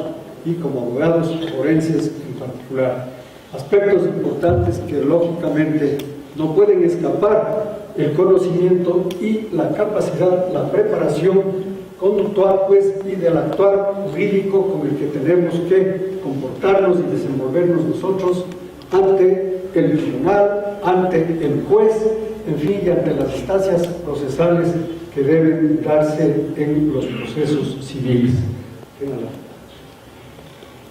y como abogados forenses en particular. Aspectos importantes que lógicamente no pueden escapar: el conocimiento y la capacidad, la preparación conductual pues, y del actuar jurídico con el que tenemos que comportarnos y desenvolvernos nosotros ante el tribunal, ante el juez, en fin, y ante las instancias procesales que deben darse en los procesos civiles.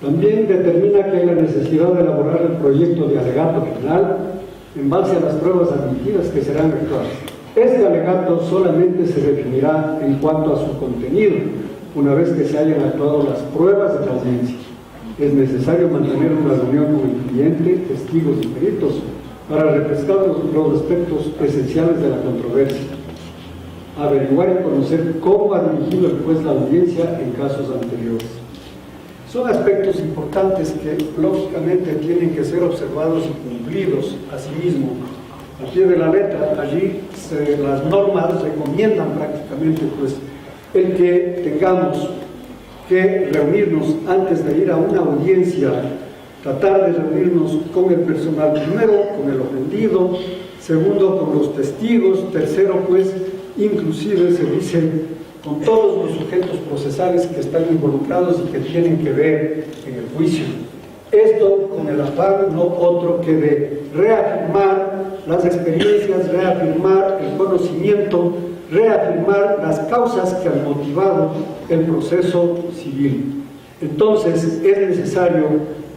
También determina que hay la necesidad de elaborar el proyecto de alegato penal en base a las pruebas admitidas que serán actuadas. Este alegato solamente se definirá en cuanto a su contenido, una vez que se hayan actuado las pruebas de la audiencia. Es necesario mantener una reunión con el cliente, testigos y peritos, para refrescar los aspectos esenciales de la controversia. Averiguar y conocer cómo ha dirigido el juez la audiencia en casos anteriores. Son aspectos importantes que lógicamente tienen que ser observados y cumplidos a sí mismo. Al pie de la letra, allí las normas recomiendan prácticamente pues, el que tengamos que reunirnos antes de ir a una audiencia, tratar de reunirnos con el personal, primero con el ofendido, segundo con los testigos, tercero pues inclusive se dice con todos los sujetos procesales que están involucrados y que tienen que ver en el juicio. Esto con el afán no otro que de reafirmar las experiencias, reafirmar el conocimiento reafirmar las causas que han motivado el proceso civil. Entonces es necesario,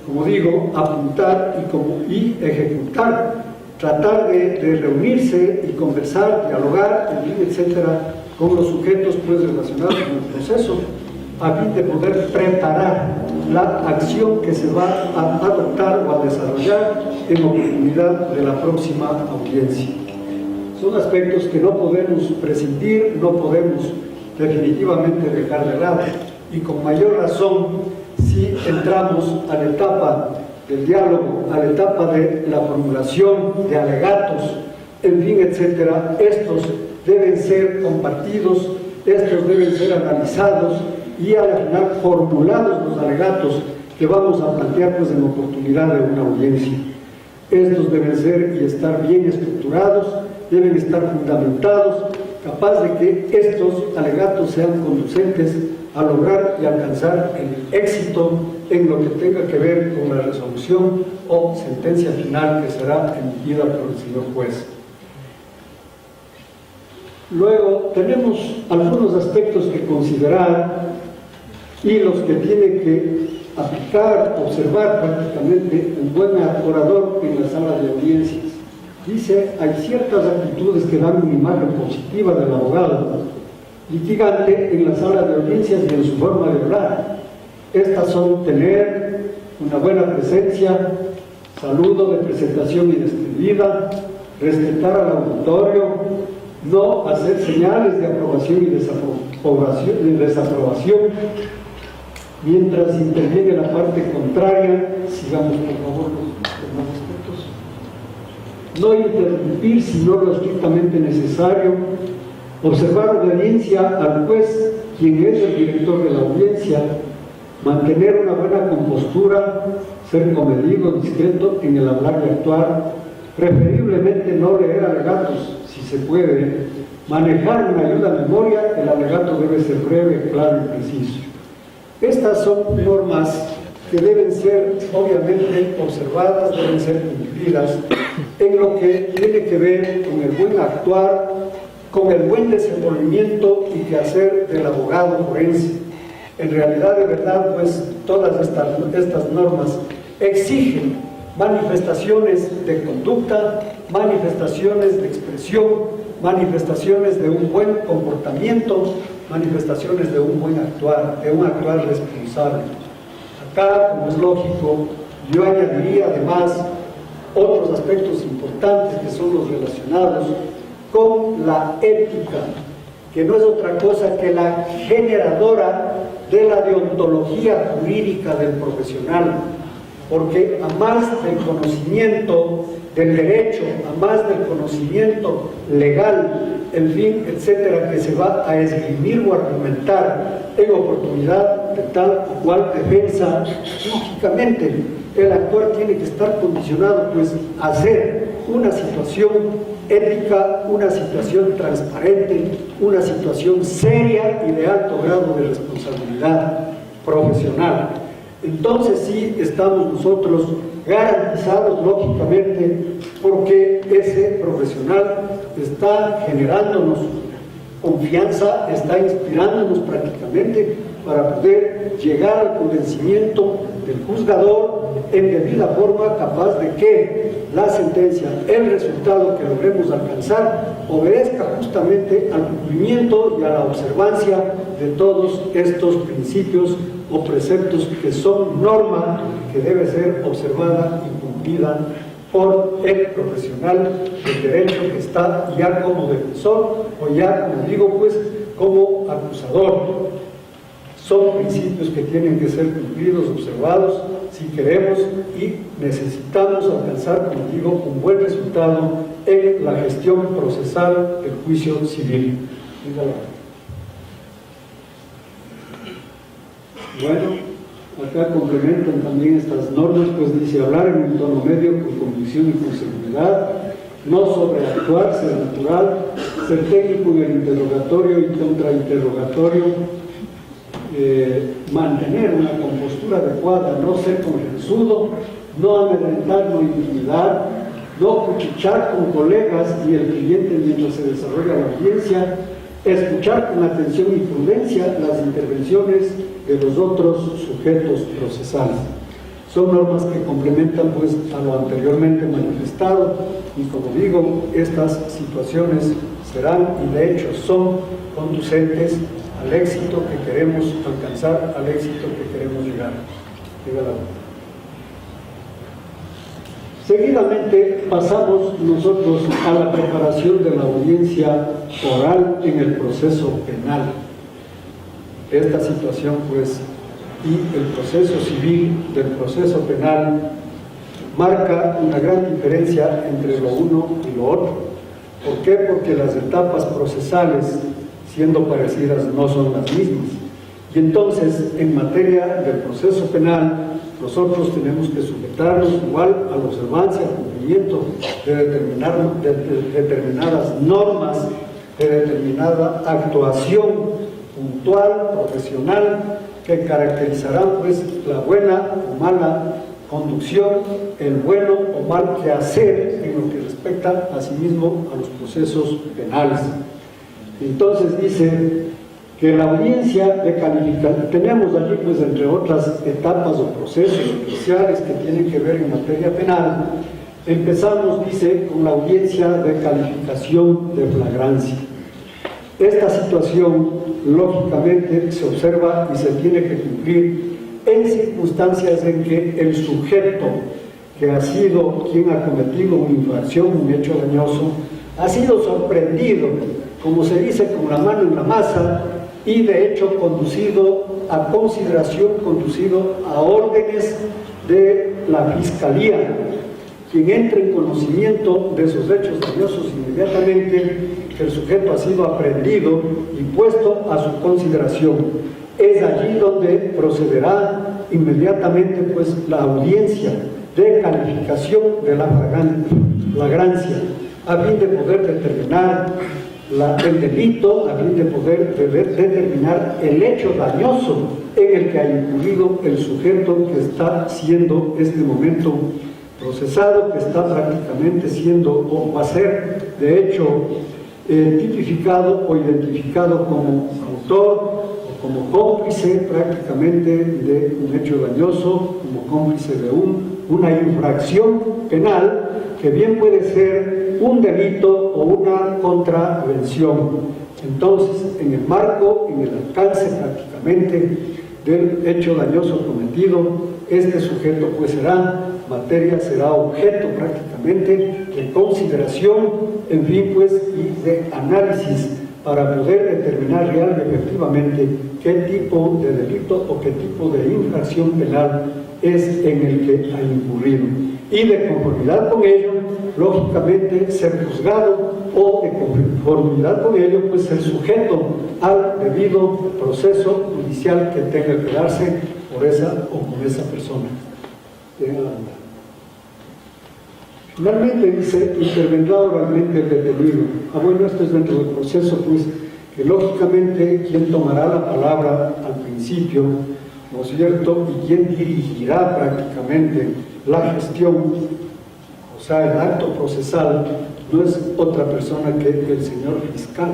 como digo, apuntar y ejecutar, tratar de reunirse y conversar, dialogar, etcétera, con los sujetos pues relacionados con el proceso, a fin de poder preparar la acción que se va a adoptar o a desarrollar en oportunidad de la próxima audiencia. Son aspectos que no podemos prescindir, no podemos definitivamente dejar de lado, y con mayor razón si entramos a la etapa del diálogo, a la etapa de la formulación de alegatos, en fin, etcétera. Estos deben ser compartidos, estos deben ser analizados y al final formulados los alegatos que vamos a plantear pues en oportunidad de una audiencia. Estos deben ser y estar bien estructurados, deben estar fundamentados, capaz de que estos alegatos sean conducentes a lograr y alcanzar el éxito en lo que tenga que ver con la resolución o sentencia final que será emitida por el señor juez. Luego tenemos algunos aspectos que considerar y los que tiene que aplicar, observar prácticamente un buen orador en la sala de audiencias. Dice, hay ciertas actitudes que dan una imagen positiva del abogado litigante en la sala de audiencias y en su forma de hablar. Estas son tener una buena presencia, saludo de presentación inextendida, respetar al auditorio, no hacer señales de aprobación y desaprobación. Mientras interviene la parte contraria, sigamos por favor los demás aspectos. No interrumpir si no lo estrictamente necesario. Observar obediencia al juez, quien es el director de la audiencia. Mantener una buena compostura, ser comedido, discreto en el hablar y actuar. Preferiblemente no leer alegatos, si se puede. Manejar una ayuda a memoria, el alegato debe ser breve, claro y preciso. Estas son normas que deben ser obviamente observadas, deben ser cumplidas en lo que tiene que ver con el buen actuar, con el buen desenvolvimiento y quehacer del abogado forense. En realidad, de verdad, pues todas estas normas exigen manifestaciones de conducta, manifestaciones de expresión, manifestaciones de un buen comportamiento, manifestaciones de un buen actuar, de un actuar responsable. Acá, como es lógico, yo añadiría además otros aspectos importantes que son los relacionados con la ética, que no es otra cosa que la generadora de la deontología jurídica del profesional, porque a más del conocimiento del derecho, a más del conocimiento legal, en fin, etcétera, que se va a esgrimir o argumentar en oportunidad de tal o cual defensa, lógicamente el actuar tiene que estar condicionado pues a ser una situación ética, una situación transparente, una situación seria y de alto grado de responsabilidad profesional. Entonces sí estamos nosotros garantizados, lógicamente, porque ese profesional está generándonos confianza, está inspirándonos prácticamente para poder llegar al convencimiento del juzgador en debida forma, capaz de que la sentencia, el resultado que logremos alcanzar, obedezca justamente al cumplimiento y a la observancia de todos estos principios o preceptos que son norma que debe ser observada y cumplida por el profesional del derecho que está ya como defensor o ya, como digo, pues como acusador. Son principios que tienen que ser cumplidos, observados, si queremos y necesitamos alcanzar, como digo, un buen resultado en la gestión procesal del juicio civil. Bueno, acá complementan también estas normas, pues dice hablar en un tono medio con convicción y con seguridad, no sobreactuar, ser natural, ser técnico en el interrogatorio y contrainterrogatorio, mantener una compostura adecuada, no ser confianzudo, no amedrentar, no intimidar, no cuchichar con colegas y el cliente mientras se desarrolla la audiencia, escuchar con atención y prudencia las intervenciones de los otros sujetos procesales. Son normas que complementan pues a lo anteriormente manifestado y, como digo, estas situaciones serán y de hecho son conducentes al éxito que queremos alcanzar, al éxito que queremos llegar. Seguidamente pasamos nosotros a la preparación de la audiencia oral en el proceso penal. Esta situación pues y el proceso civil del proceso penal marca una gran diferencia entre lo uno y lo otro. ¿Por qué? Porque las etapas procesales, siendo parecidas, no son las mismas. Y entonces, en materia del proceso penal, nosotros tenemos que sujetarnos igual a la observancia, al cumplimiento de determinadas normas, de determinada actuación puntual, profesional, que caracterizarán pues la buena o mala conducción, el bueno o mal quehacer en lo que respecta a sí mismo a los procesos penales. Entonces dice que la audiencia de calificación, tenemos allí pues entre otras etapas o procesos especiales que tienen que ver en materia penal, empezamos, dice, con la audiencia de calificación de flagrancia. Esta situación, lógicamente, se observa y se tiene que cumplir en circunstancias en que el sujeto que ha sido quien ha cometido una infracción, un hecho dañoso, ha sido sorprendido, como se dice, con la mano en la masa y de hecho conducido a consideración, conducido a órdenes de la Fiscalía. Quien entre en conocimiento de esos hechos dañosos inmediatamente, que el sujeto ha sido aprehendido y puesto a su consideración. Es allí donde procederá inmediatamente pues la audiencia de calificación de la flagrancia, a fin de poder determinar el delito, a fin de poder determinar el hecho dañoso en el que ha incurrido el sujeto que está siendo en este momento procesado, que está prácticamente siendo o va a ser de hecho tipificado o identificado como autor o como cómplice prácticamente de un hecho dañoso, como cómplice de una infracción penal que bien puede ser un delito o una contravención. Entonces, en el marco, en el alcance prácticamente del hecho dañoso cometido, este sujeto pues será objeto prácticamente de consideración, en fin pues, y de análisis para poder determinar real y efectivamente qué tipo de delito o qué tipo de infracción penal es en el que ha incurrido. Y de conformidad con ello, lógicamente, ser juzgado o de conformidad con ello, pues ser sujeto al debido proceso judicial que tenga que darse por esa o con esa persona. Finalmente dice, intervendrá oralmente el detenido. Bueno, esto es dentro del proceso, pues, que lógicamente quien tomará la palabra al principio, ¿no es cierto?, y quien dirigirá prácticamente la gestión, o sea, el acto procesal, no es otra persona que el señor fiscal.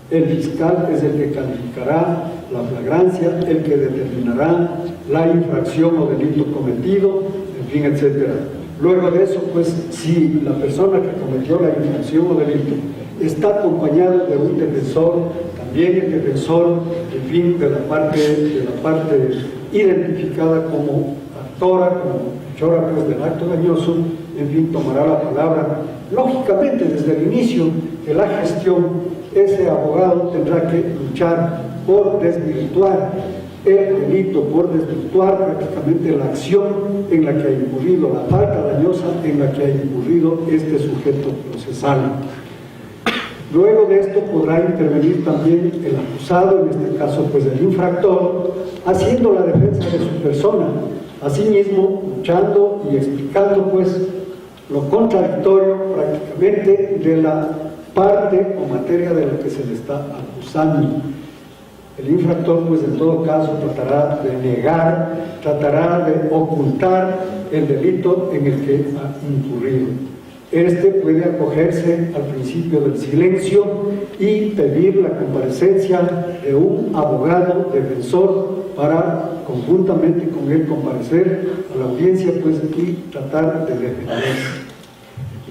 El fiscal es el que calificará la flagrancia, el que determinará la infracción o delito cometido, en fin, etcétera. Luego de eso, pues, si la persona que cometió la infracción o delito está acompañado de un defensor, también el defensor, en fin, de la parte identificada como actora, como hechora pues, del acto dañoso, en fin, tomará la palabra. Lógicamente, desde el inicio de la gestión, ese abogado tendrá que luchar por desvirtuar el delito, por desvirtuar prácticamente la acción en la que ha incurrido, la falta dañosa en la que ha incurrido este sujeto procesal. Luego de esto podrá intervenir también el acusado, en este caso pues el infractor, haciendo la defensa de su persona, asimismo luchando y explicando pues lo contradictorio prácticamente de la parte o materia de la que se le está acusando. El infractor, pues en todo caso, tratará de negar, tratará de ocultar el delito en el que ha incurrido. este puede acogerse al principio del silencio y pedir la comparecencia de un abogado defensor para conjuntamente con él comparecer a la audiencia pues, y tratar de defenderse.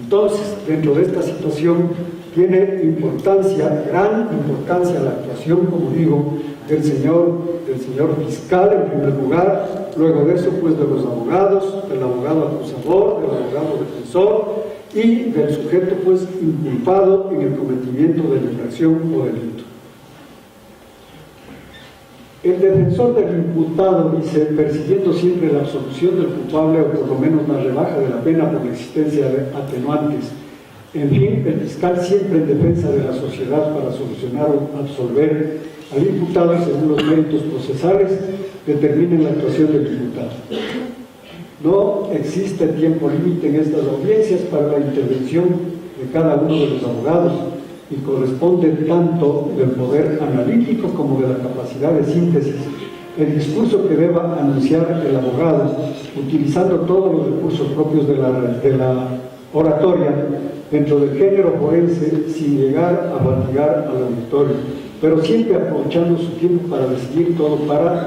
Entonces, dentro de esta situación tiene importancia, gran importancia la actuación, como digo, del señor fiscal en primer lugar, luego de eso pues de los abogados, del abogado acusador, del abogado defensor y del sujeto pues inculpado en el cometimiento de la infracción o delito. El defensor del imputado dice, persiguiendo siempre la absolución del culpable o por lo menos la rebaja de la pena por la existencia de atenuantes. En fin, el fiscal siempre en defensa de la sociedad para solucionar o absolver al imputado según los méritos procesales determinen la actuación del imputado. No existe tiempo límite en estas audiencias para la intervención de cada uno de los abogados y corresponde tanto del poder analítico como de la capacidad de síntesis. El discurso que deba anunciar el abogado, utilizando todos los recursos propios de la oratoria, dentro del género forense, sin llegar a fatigar al auditorio, pero siempre aprovechando su tiempo para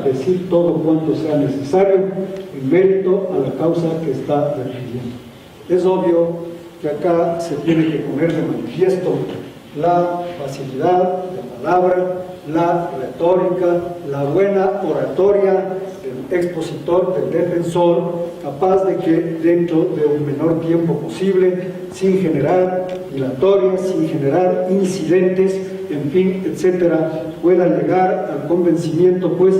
decir todo cuanto sea necesario en mérito a la causa que está defendiendo. Es obvio que acá se tiene que poner de manifiesto la facilidad de palabra, la retórica, la buena oratoria del expositor, del defensor, capaz de que dentro de un menor tiempo posible, sin generar dilatorias, sin generar incidentes, en fin, etcétera, pueda llegar al convencimiento pues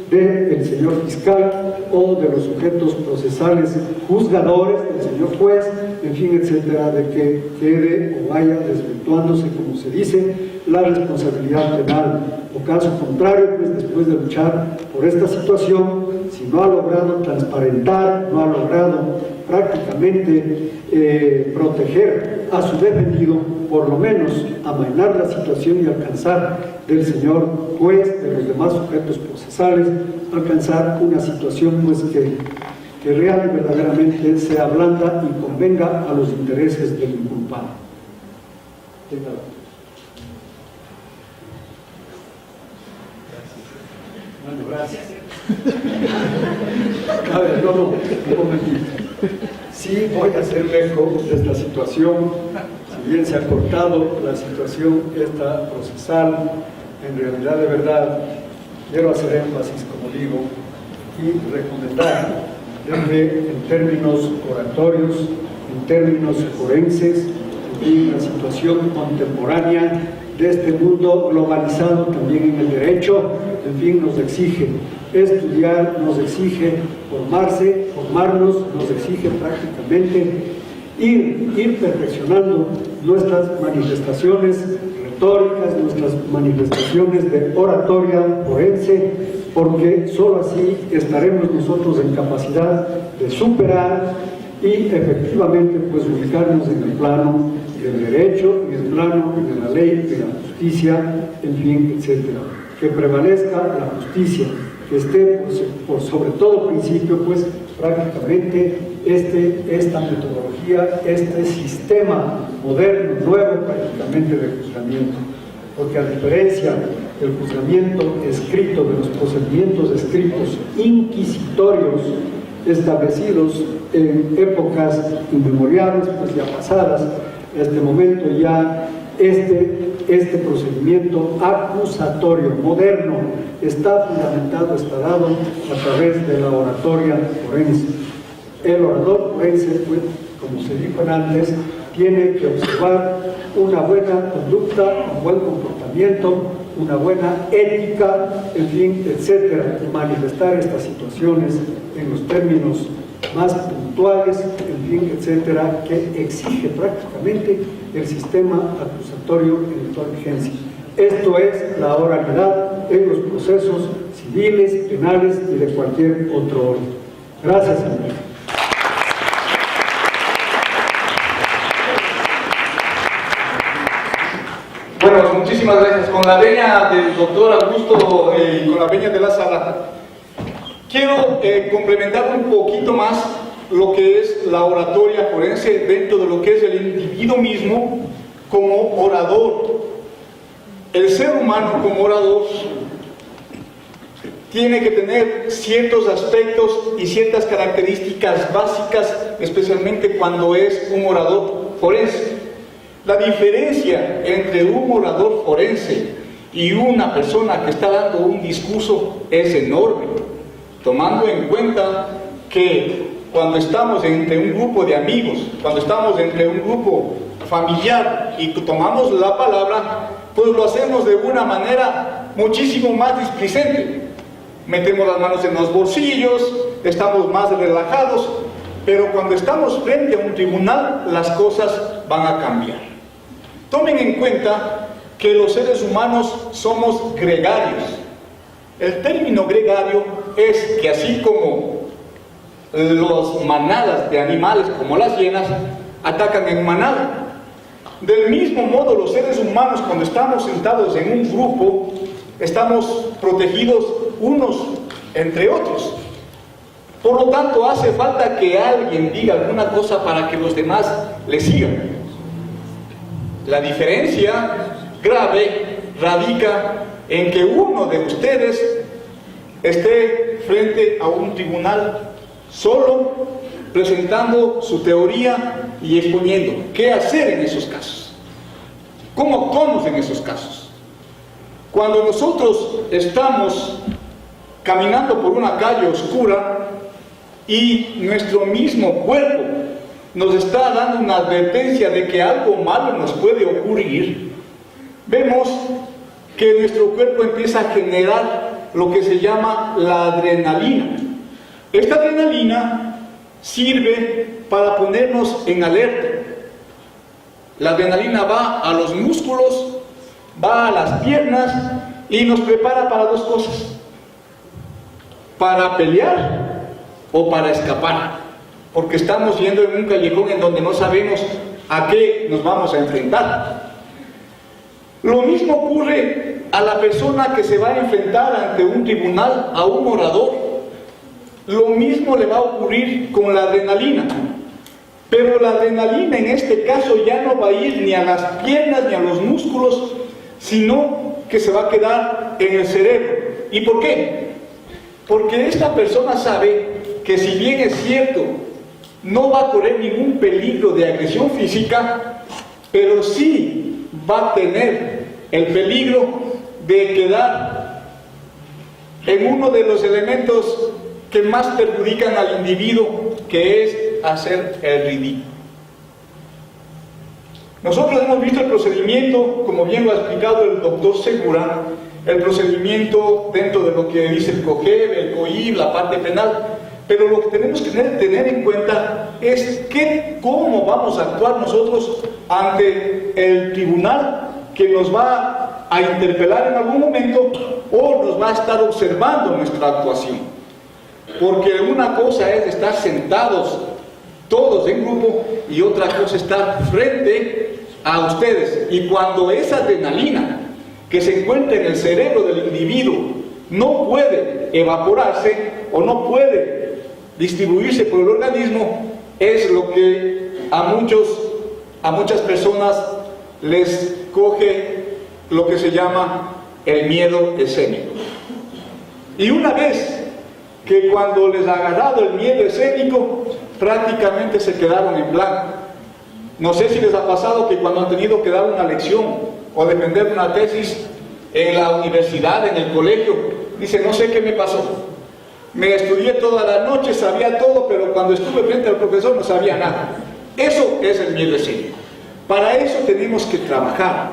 del señor fiscal o de los sujetos procesales juzgadores, del señor juez, en fin, etcétera, de que quede o vaya desvirtuándose, como se dice, la responsabilidad penal. O caso contrario, pues después de luchar por esta situación, si no ha logrado transparentar, no ha logrado prácticamente proteger a su defendido, por lo menos amainar la situación y alcanzar del señor juez, de los demás sujetos procesales, alcanzar una situación pues que real y verdaderamente sea blanda y convenga a los intereses del inculpado. Bueno, gracias. A ver, no, un momentito. Sí voy a hacerme eco de esta situación, si bien se ha cortado la situación esta procesal, en realidad de verdad quiero hacer énfasis, como digo, y recomendar desde en términos oratorios, en términos forenses, en la situación contemporánea de este mundo globalizado también en el derecho, en fin, nos exige estudiar, nos exige formarnos, nos exige prácticamente ir perfeccionando nuestras manifestaciones retóricas, nuestras manifestaciones de oratoria forense, porque sólo así estaremos nosotros en capacidad de superar y efectivamente pues ubicarnos en el plano del derecho, en el plano de la ley, de la justicia, en fin, etcétera. Que prevalezca la justicia, que esté por sobre todo principio pues prácticamente esta metodología, este sistema moderno, nuevo prácticamente de juzgamiento, porque a diferencia del juzgamiento escrito, de los procedimientos escritos inquisitorios establecidos en épocas inmemoriales, pues ya pasadas, en este momento ya este procedimiento acusatorio moderno está fundamentado, está dado a través de la oratoria forense. El orador forense, pues, como se dijo antes, tiene que observar una buena conducta, un buen comportamiento, una buena ética, en fin, etcétera, manifestar estas situaciones en los términos más puntuales, en fin, etcétera, que exige prácticamente el sistema acusatorio en toda vigencia. Esto es la oralidad en los procesos civiles, penales y de cualquier otro orden. Gracias, señor. Bueno, muchísimas gracias. Con la venia del doctor Augusto y con la venia de la sala, quiero complementar un poquito más lo que es la oratoria forense dentro de lo que es el individuo mismo como orador. El ser humano como orador tiene que tener ciertos aspectos y ciertas características básicas, especialmente cuando es un orador forense. La diferencia entre un orador forense y una persona que está dando un discurso es enorme, tomando en cuenta que cuando estamos entre un grupo de amigos, cuando estamos entre un grupo familiar y tomamos la palabra, pues lo hacemos de una manera muchísimo más displicente. Metemos las manos en los bolsillos, estamos más relajados, pero cuando estamos frente a un tribunal, las cosas van a cambiar. Tomen en cuenta que los seres humanos somos gregarios. El término gregario es que así como las manadas de animales, como las hienas, atacan en manada, del mismo modo los seres humanos, cuando estamos sentados en un grupo, estamos protegidos unos entre otros. Por lo tanto, hace falta que alguien diga alguna cosa para que los demás le sigan. La diferencia grave radica en que uno de ustedes esté frente a un tribunal solo, presentando su teoría y exponiendo qué hacer en esos casos, cómo actuamos en esos casos. Cuando nosotros estamos caminando por una calle oscura y nuestro mismo cuerpo nos está dando una advertencia de que algo malo nos puede ocurrir, vemos que nuestro cuerpo empieza a generar lo que se llama la adrenalina. Esta adrenalina sirve para ponernos en alerta. La adrenalina va a los músculos, va a las piernas y nos prepara para dos cosas: para pelear o para escapar, porque estamos yendo en un callejón en donde no sabemos a qué nos vamos a enfrentar. Lo mismo ocurre a la persona que se va a enfrentar ante un tribunal, a un orador. Lo mismo le va a ocurrir con la adrenalina, pero la adrenalina en este caso ya no va a ir ni a las piernas ni a los músculos, sino que se va a quedar en el cerebro. ¿Y por qué? Porque esta persona sabe que, si bien es cierto, no va a correr ningún peligro de agresión física, pero sí va a tener el peligro de quedar en uno de los elementos que más perjudican al individuo, que es hacer el ridículo. Nosotros hemos visto el procedimiento, como bien lo ha explicado el doctor Segura, el procedimiento dentro de lo que dice el COGEB, el COIB, la parte penal, pero lo que tenemos que tener en cuenta es cómo vamos a actuar nosotros ante el tribunal que nos va a interpelar en algún momento o nos va a estar observando nuestra actuación. Porque una cosa es estar sentados todos en grupo y otra cosa es estar frente a ustedes. Y cuando esa adrenalina que se encuentra en el cerebro del individuo no puede evaporarse o no puede distribuirse por el organismo, es lo que a muchas personas les coge lo que se llama el miedo escénico. Y una vez que cuando les ha agarrado el miedo escénico, prácticamente se quedaron en blanco. No sé si les ha pasado que cuando han tenido que dar una lección o defender una tesis en la universidad, en el colegio, dicen: no sé qué me pasó, me estudié toda la noche, sabía todo, pero cuando estuve frente al profesor no sabía nada. Eso es el miedo escénico. Para eso tenemos que trabajar.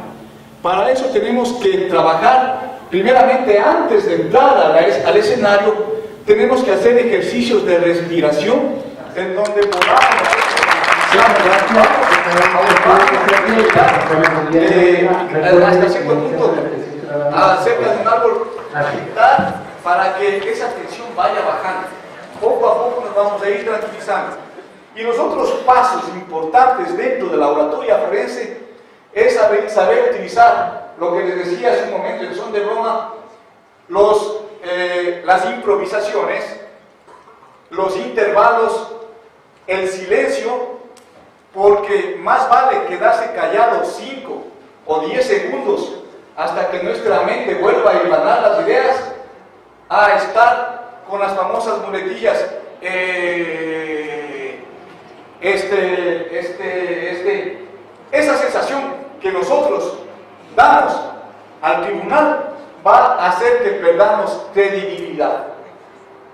Para eso tenemos que trabajar primeramente antes de entrar al escenario. Tenemos que hacer ejercicios de respiración en donde podamos hasta cierto punto acerca de un árbol agitar para que esa tensión vaya bajando. Poco a poco nos vamos a ir tranquilizando. Y los otros pasos importantes dentro de la oratoria forense es saber utilizar lo que les decía hace un momento en son de broma, las improvisaciones, los intervalos el silencio, porque más vale quedarse callado 5 o 10 segundos hasta que nuestra mente vuelva a hilvanar las ideas, a estar con las famosas muletillas, esa sensación que nosotros damos al tribunal va a hacer que perdamos credibilidad.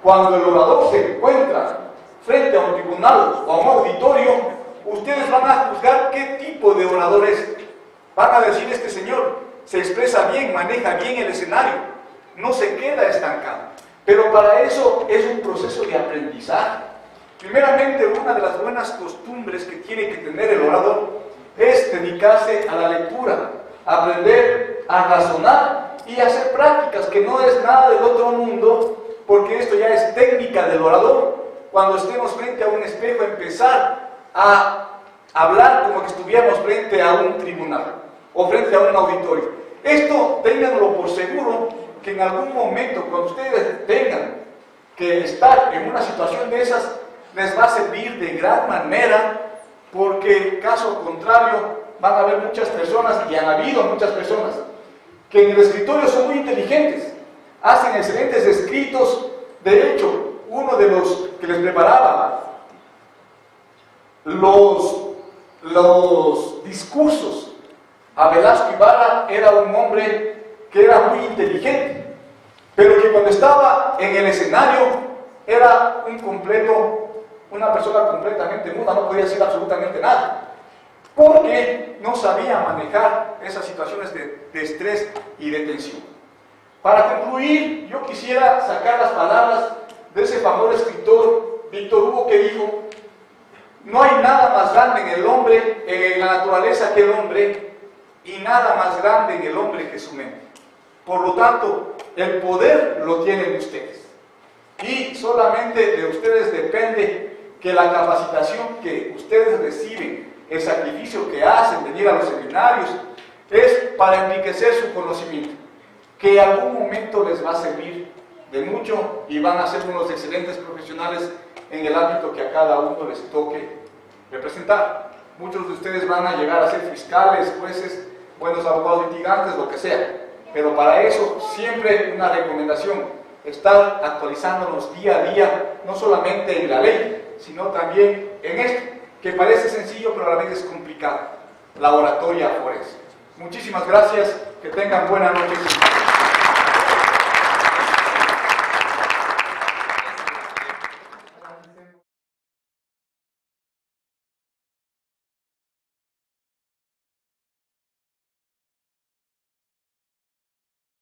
Cuando el orador se encuentra frente a un tribunal o a un auditorio, ustedes van a juzgar qué tipo de orador es. Van a decir, este señor se expresa bien, maneja bien el escenario, no se queda estancado. Pero para eso es un proceso de aprendizaje. Primeramente, una de las buenas costumbres que tiene que tener el orador es dedicarse a la lectura, aprender a razonar y hacer prácticas, que no es nada del otro mundo, porque esto ya es técnica del orador. Cuando estemos frente a un espejo, empezar a hablar como que estuviéramos frente a un tribunal o frente a un auditorio. Esto, ténganlo por seguro, que en algún momento, cuando ustedes tengan que estar en una situación de esas, les va a servir de gran manera, porque caso contrario van a haber muchas personas, y han habido muchas personas, que en el escritorio son muy inteligentes, hacen excelentes escritos. De hecho, uno de los que les preparaba los discursos a Velasco Ibarra era un hombre que era muy inteligente, pero que cuando estaba en el escenario era una persona completamente muda, no podía decir absolutamente nada, porque no sabía manejar esas situaciones de estrés y de tensión. Para concluir, yo quisiera sacar las palabras de ese famoso escritor Víctor Hugo, que dijo: no hay nada más grande en el hombre, en la naturaleza, que el hombre, y nada más grande en el hombre que su mente. Por lo tanto, el poder lo tienen ustedes, y solamente de ustedes depende que la capacitación que ustedes reciben, el sacrificio que hacen, venir a los seminarios, es para enriquecer su conocimiento, que en algún momento les va a servir de mucho y van a ser unos excelentes profesionales en el ámbito que a cada uno les toque representar. Muchos de ustedes van a llegar a ser fiscales, jueces, buenos abogados litigantes, lo que sea, pero para eso siempre una recomendación: estar actualizándonos día a día, no solamente en la ley, sino también en esto, que parece sencillo, pero a la vez es complicado: la oratoria forense. Muchísimas gracias, que tengan buena noche.